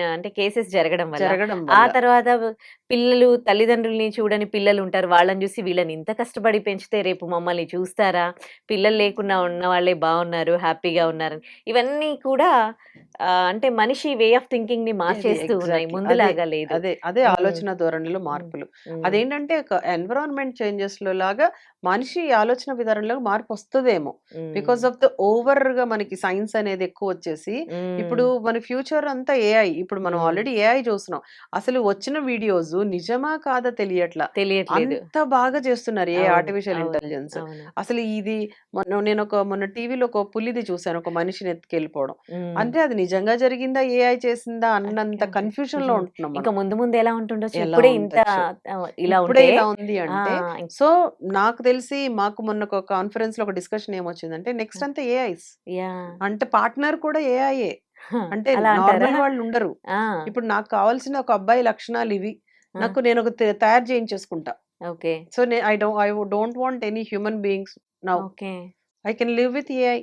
అంటే కేసెస్ జరగడం వల్ల, జరగడం ఆ వల్ల. తర్వాత పిల్లలు తల్లిదండ్రులని చూడని పిల్లలుంటారు. వాళ్ళని చూసి వీళ్ళని ఇంత కష్టపడి పెంచితే రేపు మమ్మల్ని చూస్తారా? పిల్లలు లేకుండా ఉన్నవాళ్ళే బావున్నారు, హ్యాపీగా ఉన్నారని. ఇవన్నీ కూడా అంటే మనిషి వే ఆఫ్ థింకింగ్‌ని అది మార్చేస్తూ ఉన్నాయి. ఎగ్జాక్ట్‌లీ. ముందులాగా లేదు. అదే హ్మ్. ఆలోచన ధోరణిలో హ్మ్. మార్పులు. హ్మ్. అదేంటంటే ఒక ఎన్విరాన్మెంట్ చేంజెస్‌లో లాగా మనిషి ఆలోచన విధానంలో మార్పొస్తదేమో. హ్మ్. బికాజ్ ఆఫ్ ద ఓవర్‌గా మనకి సైన్స్ అనేది ఎక్కువొచ్చేసి, హ్మ్. ఇప్పుడు మన ఫ్యూచర్ అంతా ఏఐ. ఇప్పుడు మనం హ్మ్. ఆల్రెడీ ఏఐ చూస్తున్నాం. అసలు వచ్చిన వీడియోస్ నిజమా కాదా తెలియట్లా. తెలియట్లేదు. అంత బాగా చేస్తున్నారు అవును. ఆర్టిఫిషియల్ అవును. ఇంటెలిజెన్స్. అవును. అసలు ఇది మొన్న టీవీలో ఒక పులిది చూసాను. ఒక మనిషిని ఎత్తుకెళ్ళిపోవడం. హ్మ్. అంటే అది నిజంగా జరిగిందా? ఏఐ చేసిందా? అన్నంత కరెక్ట్. కన్‌ఫ్యూజన్‌లో ఉంటున్నాం ఇంకా మనం. ముందు ముందు ఎలా ఉంటుండొచ్చు? ఎలా ఇప్పుడే ఇంత ఉండొచ్చు? ఇలా ఇప్పుడే ఉంటే ఇలా ఉంది ఆ! అంటే ఇం- సో, నాకు తెలిసి మాకు మొన్న ఒక కాన్ఫరెన్స్‌లో ఒక డిస్కషన్ ఏమొచ్చిందంటే నెక్స్ట్ అంతా ఏఐస్. యాహ్! అంటే పార్ట్నర్ కూడా ఏఐయే. అంటే అలా అంటారా? నార్మల్ వాళ్ళుండరు. ఆ! ఇప్పుడు నాకు కావాల్సిన ఒక అబ్బాయి లక్షణాలివి. ఆ! నేనొక తయారు చేయించేసుకుంటా. Okay. So, I don't want any human beings now. Okay. I can live with AI.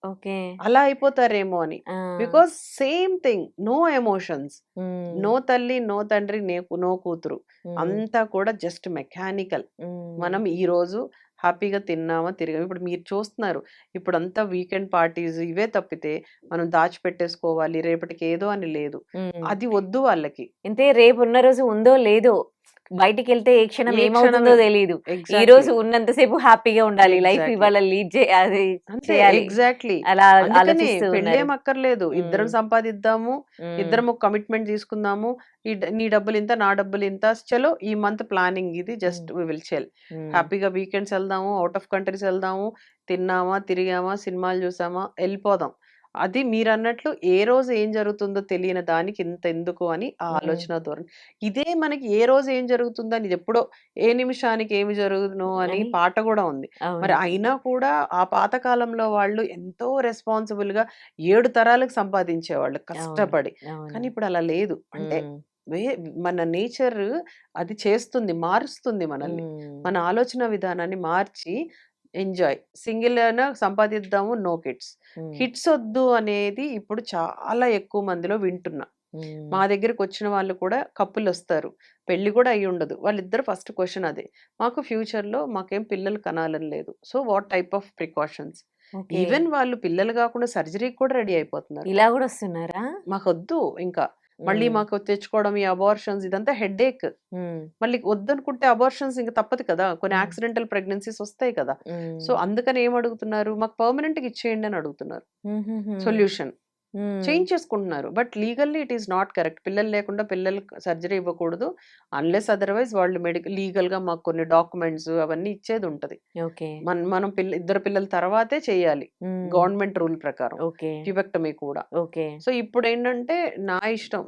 Okay. అలా అయిపోతారేమో అని. ఆ! Because same thing. No emotions. Hmm. No తల్లి, నో తండ్రి, నో కూతురు. హ్మ్. అంతా కూడా జస్ట్ మెకానికల్. హ్మ్. మనం ఈరోజు హ్యాపీగా తిన్నామా, తిరిగామా. ఇప్పుడు మీరు చూస్తున్నారు. ఇప్పుడంతా వీకెండ్ పార్టీస్ ఇవే తప్పితే మనం దాచిపెట్టేసుకోవాలి, రేపటికి ఏదో అని లేదు. హ్మ్. అది వద్దు వాళ్ళకి. అంటే రేపున్న రోజు ఉందో లేదో బయటికెళ్తే ఏ క్షణం ఏ ఏమవుతుందో క్షణం తెలీదు. ఈ ఎగ్జాక్ట్లీ రోజు ఉన్నంతసేపు హ్యాపీగా ఉండాలి. లైఫ్ ఎగ్జాక్ట్లీ ఇవాళ లీడ్ అది అంతే చేయాలి. ఎగ్జాక్ట్లీ అలా అందుకనే ఆలోచిస్తూ ఉన్నారు. పెళ్ళేం అక్కర్లేదు, ఇద్దరం హ్మ్. సంపాదిద్దాము, హ్మ్. ఇద్దరం ఒక కమిట్మెంట్ తీసుకుందాము, నీ డబ్బులు ఇంత నా డబ్బులు ఇంత, చలో ఈ మంత్ ప్లానింగ్ ఇది, హ్మ్. జస్ట్ వి విల్ చెల్ హ్మ్. హ్యాపీగా వీకెండ్స్ వెళ్దాము, అవుట్ ఆఫ్ కంట్రీస్ వెళ్దాము, తిన్నామా తిరిగామా సినిమాలు చూసామా వెళ్ళిపోదాం. అది మీరన్నట్లు ఏ రోజు ఏం జరుగుతుందో తెలియని దానికి ఇంత ఎందుకు అని ఆ హ్మ్. ఆలోచన ధోరణి. ఇదే మనకి ఏ రోజు ఏం జరుగుతుందని ఇది ఎప్పుడో ఏ నిమిషానికి ఏమి జరుగును అని అని పాట కూడా ఉంది. మరి అవును. అయినా కూడా ఆ పాత కాలంలో వాళ్ళు ఎంతో రెస్పాన్సిబుల్‌గా 7 తరాలకు సంపాదించేవాళ్ళు అవును. కష్టపడి. అవును. కానీ ఇప్పుడు అలా లేదు. అంటే హ్మ్. వే మన నేచర్ అది చేస్తుంది, మారుస్తుంది మనల్ని. హ్మ్. మన ఆలోచన విధానాన్ని మార్చి ఎంజాయ్. సింగిల్ అయినా సంపాదిద్దాము, నో కిడ్స్. హ్మ్. కిడ్స్ ఒద్దు అనేది ఇప్పుడు చాలా ఎక్కువ మందిలో వింటున్నా. హ్మ్. మా దగ్గరకొచ్చిన వాళ్ళు కూడా కపులొస్తారు. పెళ్లి కూడా అయ్యుండదు. వాళ్ళిద్దరు ఫస్ట్ క్వెషన్ అదే. మాకు ఫ్యూచర్‌లో మాకేం పిల్లలు కనాలని లేదు. So, what type of precautions? Okay. Even వాళ్ళు పిల్లలు గాకుండా సర్జరీకి కూడా రెడీ అయిపోతున్నారు. ఇలా గూడా వస్తున్నారా? మాకొద్దు ఇంకా. మళ్ళీ హ్మ్. మాకు తెచ్చుకోవడం, ఈ అబార్షన్స్ ఇదంతా హెడ్‌ఏక్. హ్మ్. మళ్ళీ వద్దనుకుంటే అబార్షన్స్ ఇంక తప్పదు కదా! కొన్ని హ్మ్. యాక్సిడెంటల్ ప్రెగ్నెన్సీస్ ఒస్తాయి కదా! సో, హ్మ్. అందుకని ఏమడుగుతున్నారు? మాకు పర్మనెంట్‌గా ఇచ్చేయండి అని అడుగుతున్నారు. హుహుహు. సొల్యూషన్. హ్మ్. చేంజ్ చేసుకుంటున్నారు. But legally it is not correct. పిల్లలు లేకుండా పిల్లలకి సర్జరీ ఇవ్వకూడదు. అన్‌లెస్ అదర్‌వైజ్ వాళ్ళు లీగల్‌గా మాకు కొన్ని డాక్యుమెంట్స్ అవన్నీ ఇచ్చేదుంటది. ఓకే. మనం ఇద్దరు పిల్లల తర్వాతే చేయాలి. హ్మ్. గవర్నమెంట్ రూల్ ప్రకారం. ఓకే. ట్యూబెక్టమీ కూడా. ఓకే. సో, ఇప్పుడేంటంటే నా ఇష్టం.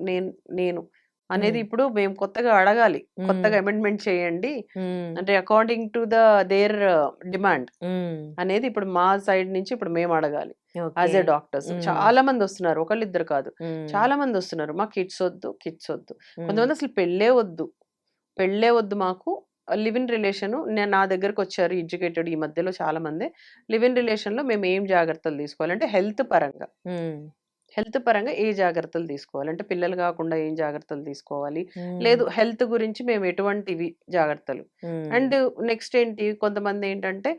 నేను అనేది హ్మ్. ఇప్పుడు మేము కొత్తగా అడగాలి. హ్మ్. కొత్తగా అమెండ్‌మెంట్ చేయండి. హ్మ్. అంటే అకార్డింగ్ టు దేర్ డిమాండ్ హ్మ్. అనేది ఇప్పుడు మా సైడ్ నుంచి ఇప్పుడు మేము అడగాలి. ఓకే. As a doctors. హ్మ్. చాలా మందొస్తున్నారు. ఒకళ్ళిద్దరు కాదు. హ్మ్. చాలా మందొస్తున్నారు. మాకు కిడ్స్ ఒద్దు, కిడ్స్ ఒద్దు. హ్మ్. కొంతమంది అసలు పెళ్ళే ఒద్దు. పెళ్ళే వద్దు మాకు. లివ్ ఇన్ రిలేషను నా దగ్గరకొచ్చారు ఎడ్యుకేటెడ్ ఈ మధ్యలో చాలా మంది. లివ్ ఇన్ రిలేషన్‌లో మేము ఏం జాగ్రత్తలు తీసుకోవాలి అంటే హెల్త్ పరంగా. హ్మ్. హెల్త్ పరంగా ఏ జాగ్రత్తలు తీసుకోవాలి? అంటే పిల్లలు గాకుండా ఏం జాగ్రత్తలు తీసుకోవాలి? హ్మ్. లేదు హెల్త్ గురించి మేము ఎటువంటివి జాగ్రత్తలు? హ్మ్. అండ్ నెక్స్ట్ ఏంటి కొంతమందేంటంటే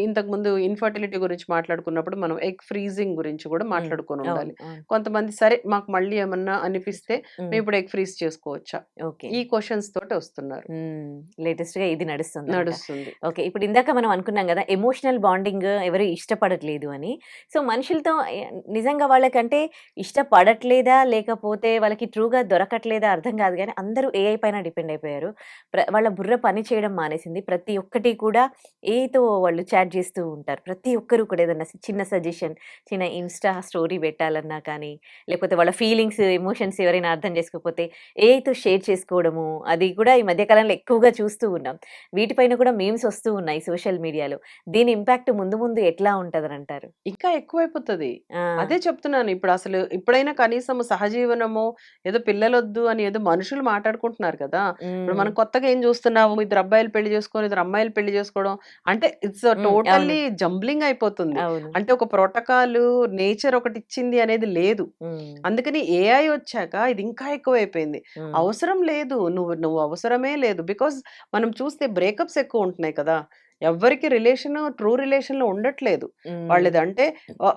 ఇంతకుముందు ఇన్‌ఫర్టిలిటీ గురించి మాట్లాడుకున్నప్పుడు మనం ఎగ్ ఫ్రీజింగ్ గురించి గూడా హ్మ్. మాట్లాడుకొనుండాలి. అవును. అవును. కొంతమంది సరే మాకు మళ్ళీ ఏమన్నా అనిపిస్తే హ్మ్. మేమిప్పుడు ఎగ్ ఫ్రీజ్ చేసుకోవచ్చా? ఓకే. ఈ క్వెషన్స్ తోటి వస్తున్నారు. హ్మ్. లేటెస్ట్‌గా ఇది నడుస్తుందనమాట. నడుస్తుంది. ఓకే. ఇప్పుడు ఇందాక మనం అనుకున్నాం గదా! ఎమోషనల్ బాండింగ్ ఎవరు ఇష్టపడట్లేదు అని. సో, మనుషులతో నిజంగా వాళ్ళకంటే ఇష్టపడట్లేదా? లేకపోతే వాళ్ళకి ట్రూగా దొరకట్లేదా? అర్థం కాదు గానీ, అందరూ ఏఐ పైన డిపెండ్ అయిపోయారు. వాళ్ళ బుర్ర పని చేయడం మానేసింది. ప్రతి ఒక్కటి కూడా ఏఐతో వాళ్ళు చాట్ జేస్తూ ఉంటారు. ప్రతి ఒక్కరు కూడా ఏదన్నా చిన్న సజెషన్, చిన్న ఇన్‌స్టా స్టోరీ పెట్టాలన్నా కానీ, లేకపోతే వాళ్ళ ఫీలింగ్స్, ఎమోషన్స్ ఎవరైనా అర్థం చేసుకోకపోతే ఏఐతో షేర్ చేసుకోవడము, అది కూడా ఈ మధ్య కాలంలో ఎక్కువగా చూస్తూ ఉన్నాం. వీటిపైన కూడా మీమ్స్ వస్తూ ఉన్నాయి సోషల్ మీడియాలో. దీని ఇంపాక్ట్ ముందు ముందు ఎట్లా ఉంటదనంటారు? ఇంకా ఎక్కువైపోతది. ఆ! అదే చెప్తున్నాను. ఇప్పుడైనా కనీసం సహజీవనము, ఏదో పిల్లలొద్దు అని ఏదో మనుషులు మాట్లాడుకుంటున్నారు కదా! ఇప్పుడు హ్మ్. మనం కొత్తగా ఏం చూస్తున్నాము, ఇద్దరు అబ్బాయిలు పెళ్లి చేసుకొని, ఇద్దరు అమ్మాయిలు పెళ్లి చేసుకోవడం. అంటే ఇట్స్ హ్మ్. అవును. టోటల్లీ జంబ్లింగ్ అయిపోతుంది. అవును. అంటే ఒక ప్రోటోకాలు, నేచర్ ఒకటిచ్చింది అనేది లేదు. హ్మ్. అందుకని ఏఐ వచ్చాక ఇది ఇంకా ఎక్కువైపోయింది. హ్మ్. అవసరం లేదు. నువ్వు నువ్వు అవసరమే లేదు. బికాజ్ మనం చూస్తే బ్రేకప్స్ ఎక్కువుంటున్నాయి కదా! ఎవ్వరికీ ట్రూ రిలేషన్‌లో ఉండట్లేదు. హ్మ్. వాళ్ళదంటే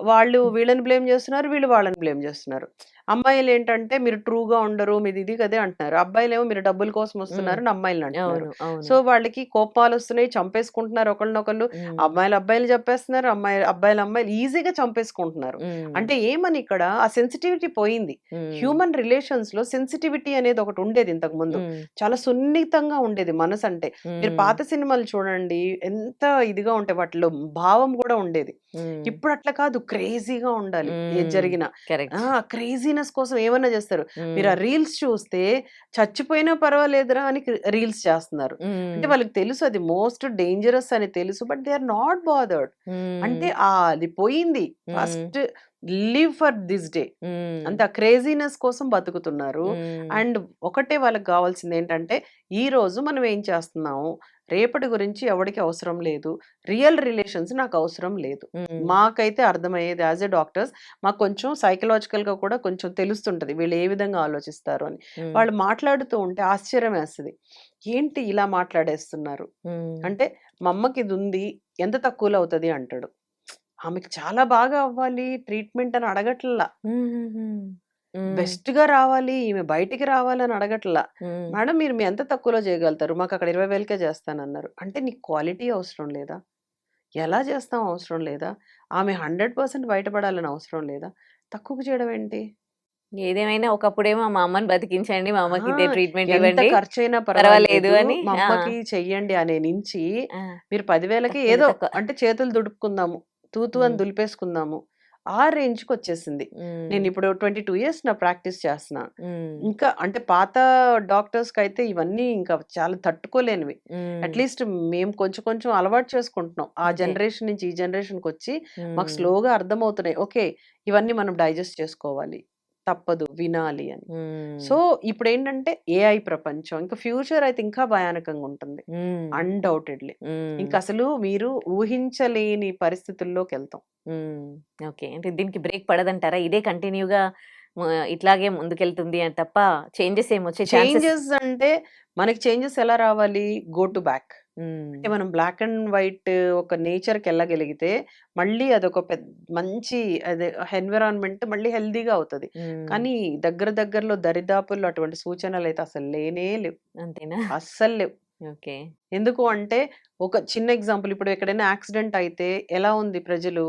వాళ్ళు వీళ్ళని బ్లేమ్ చేస్తున్నారు. వీళ్ళు వాళ్ళని బ్లేమ్ చేస్తున్నారు. అమ్మాయిలేంటంటే మీరు ట్రూగా ఉండరు. మీది ఇది గదే అంటున్నారు. అబ్బాయిలేమో మీరు డబ్బుల కోసం హ్మ్. వస్తున్నారని అమ్మాయిలని అంటున్నారు. అవును. అవును. సో, వాళ్ళకి కోపాలొస్తున్నాయి. చంపేసుకుంటున్నారు ఒకళ్ళనొకళ్ళు. హ్మ్. అబ్బాయిలు చంపేస్తున్నారు. అబ్బాయిలు ఈజీగా చంపేసుకుంటున్నారు. హ్మ్. అంటే ఏమని ఇక్కడ ఆ సెన్సిటివిటీ పోయింది. హ్మ్. హ్యూమన్ రిలేషన్స్‌లో సెన్సిటివిటీ అనేది ఒకటుండేది ఇంతకుముందు. హ్మ్. చాలా సున్నితంగా ఉండేది మనసంటే. మీరు హ్మ్. పాత సినిమాలు చూడండి. ఎంత ఇదిగా ఉంటాయి వాటిలో భావం గూడా ఉండేది. హ్మ్. ఇప్పుడట్లా కాదు. క్రేజీగా ఉండాలి. ఏది హ్మ్. జరిగినా. కరెక్ట్. క్రేజీనెస్ కోసం ఏమన్నా జేస్తారు. మీరు హ్మ్. ఆ రీల్స్ చూస్తే చచ్చిపోయినా పర్వాలేదురా అని రీల్స్ చేస్తున్నారు. అంటే హ్మ్. వాళ్ళకి తెలుసు అది మోస్ట్ డేంజరస్ అని తెలుసు. But they are not bothered. Hmm. అంటే అది పోయింది. Hmm. First live for this day. Hmm. అంతే ఆ క్రేజీనెస్ కోసం బతుకుతున్నారు. హ్మ్. అండ్ ఒకటే వాళ్ళకి గావాల్సిందేంటంటే, ఈరోజు మనం ఏం చేస్తున్నాము? రేపటి గురించి ఎవడికి అవసరం లేదు. రియల్ రిలేషన్స్ నాకవసరం లేదు. హ్మ్. మాకైతే అర్థమయ్యేది యాస్ ఎ డాక్టర్స్ మాకు కొంచెం సైకలాజికల్‌గా కూడా కొంచెం తెలుస్తుంటది. వీళ్ళు ఏ విధంగా ఆలోచిస్తారు అని. హ్మ్. వాళ్ళు మాట్లాడుతూ ఉంటే ఆశ్చర్యమేస్తది. ఏంటి ఇలా మాట్లాడేస్తున్నారు? హ్మ్. అంటే మా అమ్మకిదుంది. ఎంత తక్కువలో అవుతది అంటాడు. ఆమెకి చాలా బాగా అవ్వాలి ట్రీట్మెంట్ అని అడగట్లా. హుహుహు. హ్మ్. బెస్ట్‌గా రావాలి, ఈమె బయటికి రావాలని అడగట్లా. మేడం మీరు ఎంత తక్కువలో చేయగలుగుతారు? మాకక్కడ 20,000కే చేస్తానన్నారు. అంటే నీకు క్వాలిటీ అవసరం లేదా? ఎలా చేస్తాం అవసరం లేదా? ఆమె 100% బయటపడాలని అవసరం లేదా? తక్కువకి చేయడం ఏంటి? ఏదేమైనా ఒకప్పుడేమో మా అమ్మని బతికించండి, మా అమ్మకి ఇదే ఆ! ట్రీట్మెంట్ ఎంత ఇవ్వండి, ఖర్చయినా పర్వాలేదు పర్వాలేదు. అని. మా ఆ! అమ్మకి చెయ్యండి అనే నుంచి ఆ! మీరు 10,000కి తక్కువ ఏదో తక్కువ. అంటే చేతులు దుడుపుకుందాము. తూతూ అని హ్మ్. దులిపేసుకుందాము. ఆ రేంజ్‌కొచ్చేసింది. హ్మ్. నేనిప్పుడు 22 ఇయర్స్ నా ప్రాక్టీస్ చేస్తున్నా. హ్మ్. ఇంకా అంటే పాత డాక్టర్స్‌కైతే ఇవన్నీ ఇంకా చాలా తట్టుకోలేనివి. హ్మ్. అట్‌లీస్ట్ మేము కొంచెం కొంచెం అలవాటు చేసుకుంటున్నాం. ఆ అదే. జనరేషన్ నుంచి ఈ జనరేషన్‌కొచ్చి మాకు హ్మ్. స్లోగా అర్థమవుతున్నాయి. ఓకే. ఇవన్నీ మనం డైజెస్ట్ చేసుకోవాలి. తప్పదు వినాలి అని. హ్మ్. సో, ఇప్పుడేంటంటే ఏఐ ప్రపంచం. ఇంకా ఫ్యూచర్ అయితే ఇంకా భయానకంగా ఉంటుంది. హ్మ్. అన్‌డౌటెడ్‌లీ. హ్మ్. ఇంకసలు మీరు ఊహించలేని పరిస్థితుల్లోకెళ్తాం. హ్మ్. ఓకే. అంటే దీనికి బ్రేక్ పడదంటారా? ఇదే కంటిన్యూగా ఇట్లాగే ముందుకెళ్తుంది అని తప్ప చేంజెస్ ఏమి వచ్చే ఛాన్సెస్. చేంజెస్ అంటే మనకి చేంజెస్ ఎలా రావాలి? Go to back. హ్మ్. అంటే మనం బ్లాక్ అండ్ వైట్ ఒక నేచర్‌కెళ్ళగలిగితే మళ్ళీ అదొక మంచి అదే ఎన్విరాన్మెంట్ మళ్ళీ హెల్తీగా అవుతది. హ్మ్. కానీ దగ్గరలో దరిదాపుల్లో అటువంటి సూచనలైతే అసలు లేనే లేవు. అంతేనా? అస్సలు లేవు. ఓకే. ఎందుకు అంటే ఒక చిన్న ఎగ్జాంపుల్ ఇప్పుడు ఎక్కడైనా యాక్సిడెంట్ అయితే ఎలా ఉంది ప్రజలు?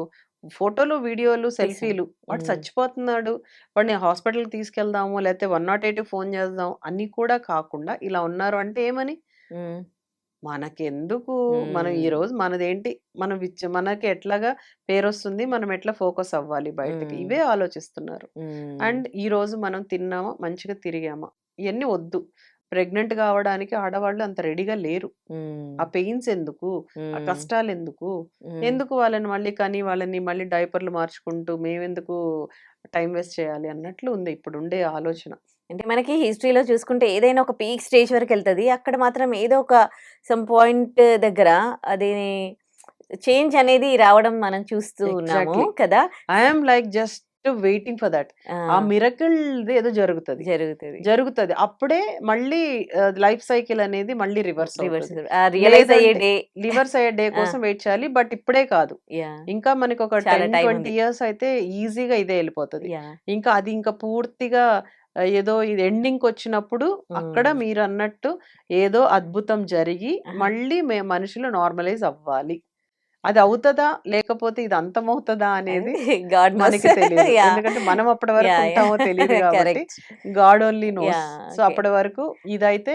ఫోటోలు, వీడియోలు, తీసాం. సెల్ఫీలు. వాడు హ్మ్. చచ్చిపోతున్నాడు. వాడిని హాస్పిటల్‌కి తీసుకెళ్దాము లేతే 108కి ఫోను చేద్దాం అని కూడా కాకుండా ఇలా ఉన్నారు అంటే ఏమని? హ్మ్. మనకెందుకు? మనం హ్మ్. ఈరోజు మనదేంటి? మనం మనకి ఎట్లాగా పేరొస్తుంది. మనం ఎట్లా ఫోకస్ అవ్వాలి బయటకి. హ్మ్. ఇవే ఆలోచిస్తున్నారు. హ్మ్. అండ్ ఈరోజు మనం తిన్నామా, మంచిగా తిరిగామా. ఇయన్నీ వద్దు. ప్రెగ్నెంట్ కావడానికి ఆడవాళ్ళు అంత రెడీగా లేరు. హ్మ్. ఆ పెయిన్స్ ఎందుకు? ఆ హ్మ్. కష్టాలెందుకు? హ్మ్. ఎందుకు వాళ్ళని మళ్ళీ కని, వాళ్ళని మళ్ళీ డైపర్‌లు మార్చుకుంటూ మేమెందుకు టైమ్ వేస్ట్ చేయాలి అన్నట్లు ఉంది ఇప్పుడుండే ఆలోచన. అంటే మనకి హిస్టరీలో చూసుకుంటే ఏదైనా ఒక పీక్ స్టేజ్ వరకెళ్తది. అక్కడ మాత్రం ఏదో ఒక సమ్ పాయింట్ దగ్గర అది చేంజ్ అనేది రావడం మనం చూస్తూ ఉన్నాము ఎగ్జాక్ట్‌లీ. కదా! I am like just waiting for that. ఆ! ఆ మిరకిల్‌ది ఏదో జరుగుతది. జరుగుతది. జరుగుతది. అప్పుడే మళ్ళీ లైఫ్ సైకిల్ అనేది మళ్ళీ రివర్స్ రివర్స్ అవుతది. ఆ రియలైజ్ అయ్యే లేదంటే డే. రివర్స్ అయ్యే డే ఆ! కోసం వెయిట్ చేయాలి. బట్ ఇప్పుడే కాదు. యాహ్! ఇంకా మనకొక చాలా 10, టైం 20 ఉంది. ఇయర్స్ అయితే ఈజీగా ఇదే ఎళ్ళిపోతది. యాహ్! ఇంకా అది ఇంకా పూర్తిగా ఏదో ఇది ఎండింగ్‌కొచ్చినప్పుడు అక్కడ హ్మ్. మీరన్నట్టు ఏదో అద్భుతం జరిగి ఆహా! మళ్ళీ మనుషులు నార్మలైజ్ అవ్వాలి. అది అవుతదా? లేకపోతే ఇది అంతమవుతదా అనేది అది గాడ్ నోస్. మనకి తెలీదు. యాహ్! ఎందుకంటే మనం అప్పటి వరకు యాహ్! ఉంటామో తెలీదు యాహ్! గాబట్టి correct. God only knows. Yeah! So, okay. అప్పటి వరకు ఇదైతే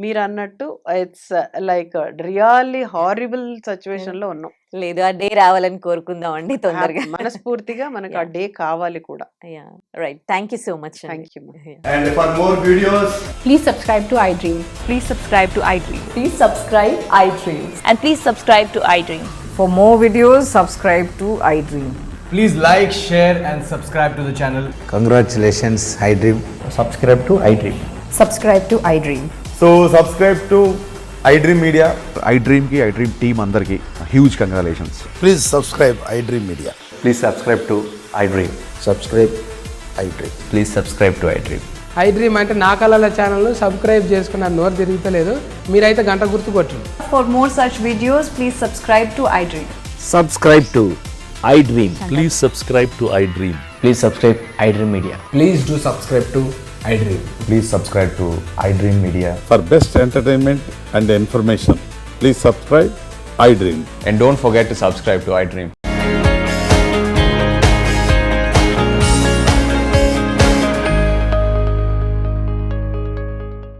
మీరన్నట్టు ఇట్స్ లైక్ రియల్లీ హారిబుల్ సిట్యుయేషన్‌లో ఉన్నాం. లేదు. ఆ డే రావాలని కోరుకుందామండి తొందరగా. మనస్ఫూర్తిగా మనకు ఆ యాహ్! డే కావాలి కూడా. Yeah! Right. Thank you so much అండి. థాంక్ యూ మా. Yeah! And for more videos, Please subscribe to iDream. Please subscribe to iDream. Please subscribe iDream. And please subscribe to iDream. For more videos, subscribe to iDream. please like, share, and subscribe to the channel. Congratulations, iDream. subscribe to iDream. Subscribe to iDream. So subscribe to iDream Media. iDream ki iDream team అందరికి huge congratulations. Please subscribe iDream Media. Please subscribe to iDream. Subscribe iDream. Please subscribe to iDream. iDream అంటే నా కళల ఛానల్ను సబ్స్క్రైబ్ చేసుకున్న నోరు తిరుగుతలేదు. మీరైతే గంట గుర్తు కొట్టండి. For more such videos, please subscribe to iDream. Subscribe to iDream. Please subscribe to iDream. Please subscribe iDream Media. Please do subscribe to iDream. Please subscribe to iDream Media. For best entertainment and information, please subscribe iDream. And don't forget to subscribe to iDream.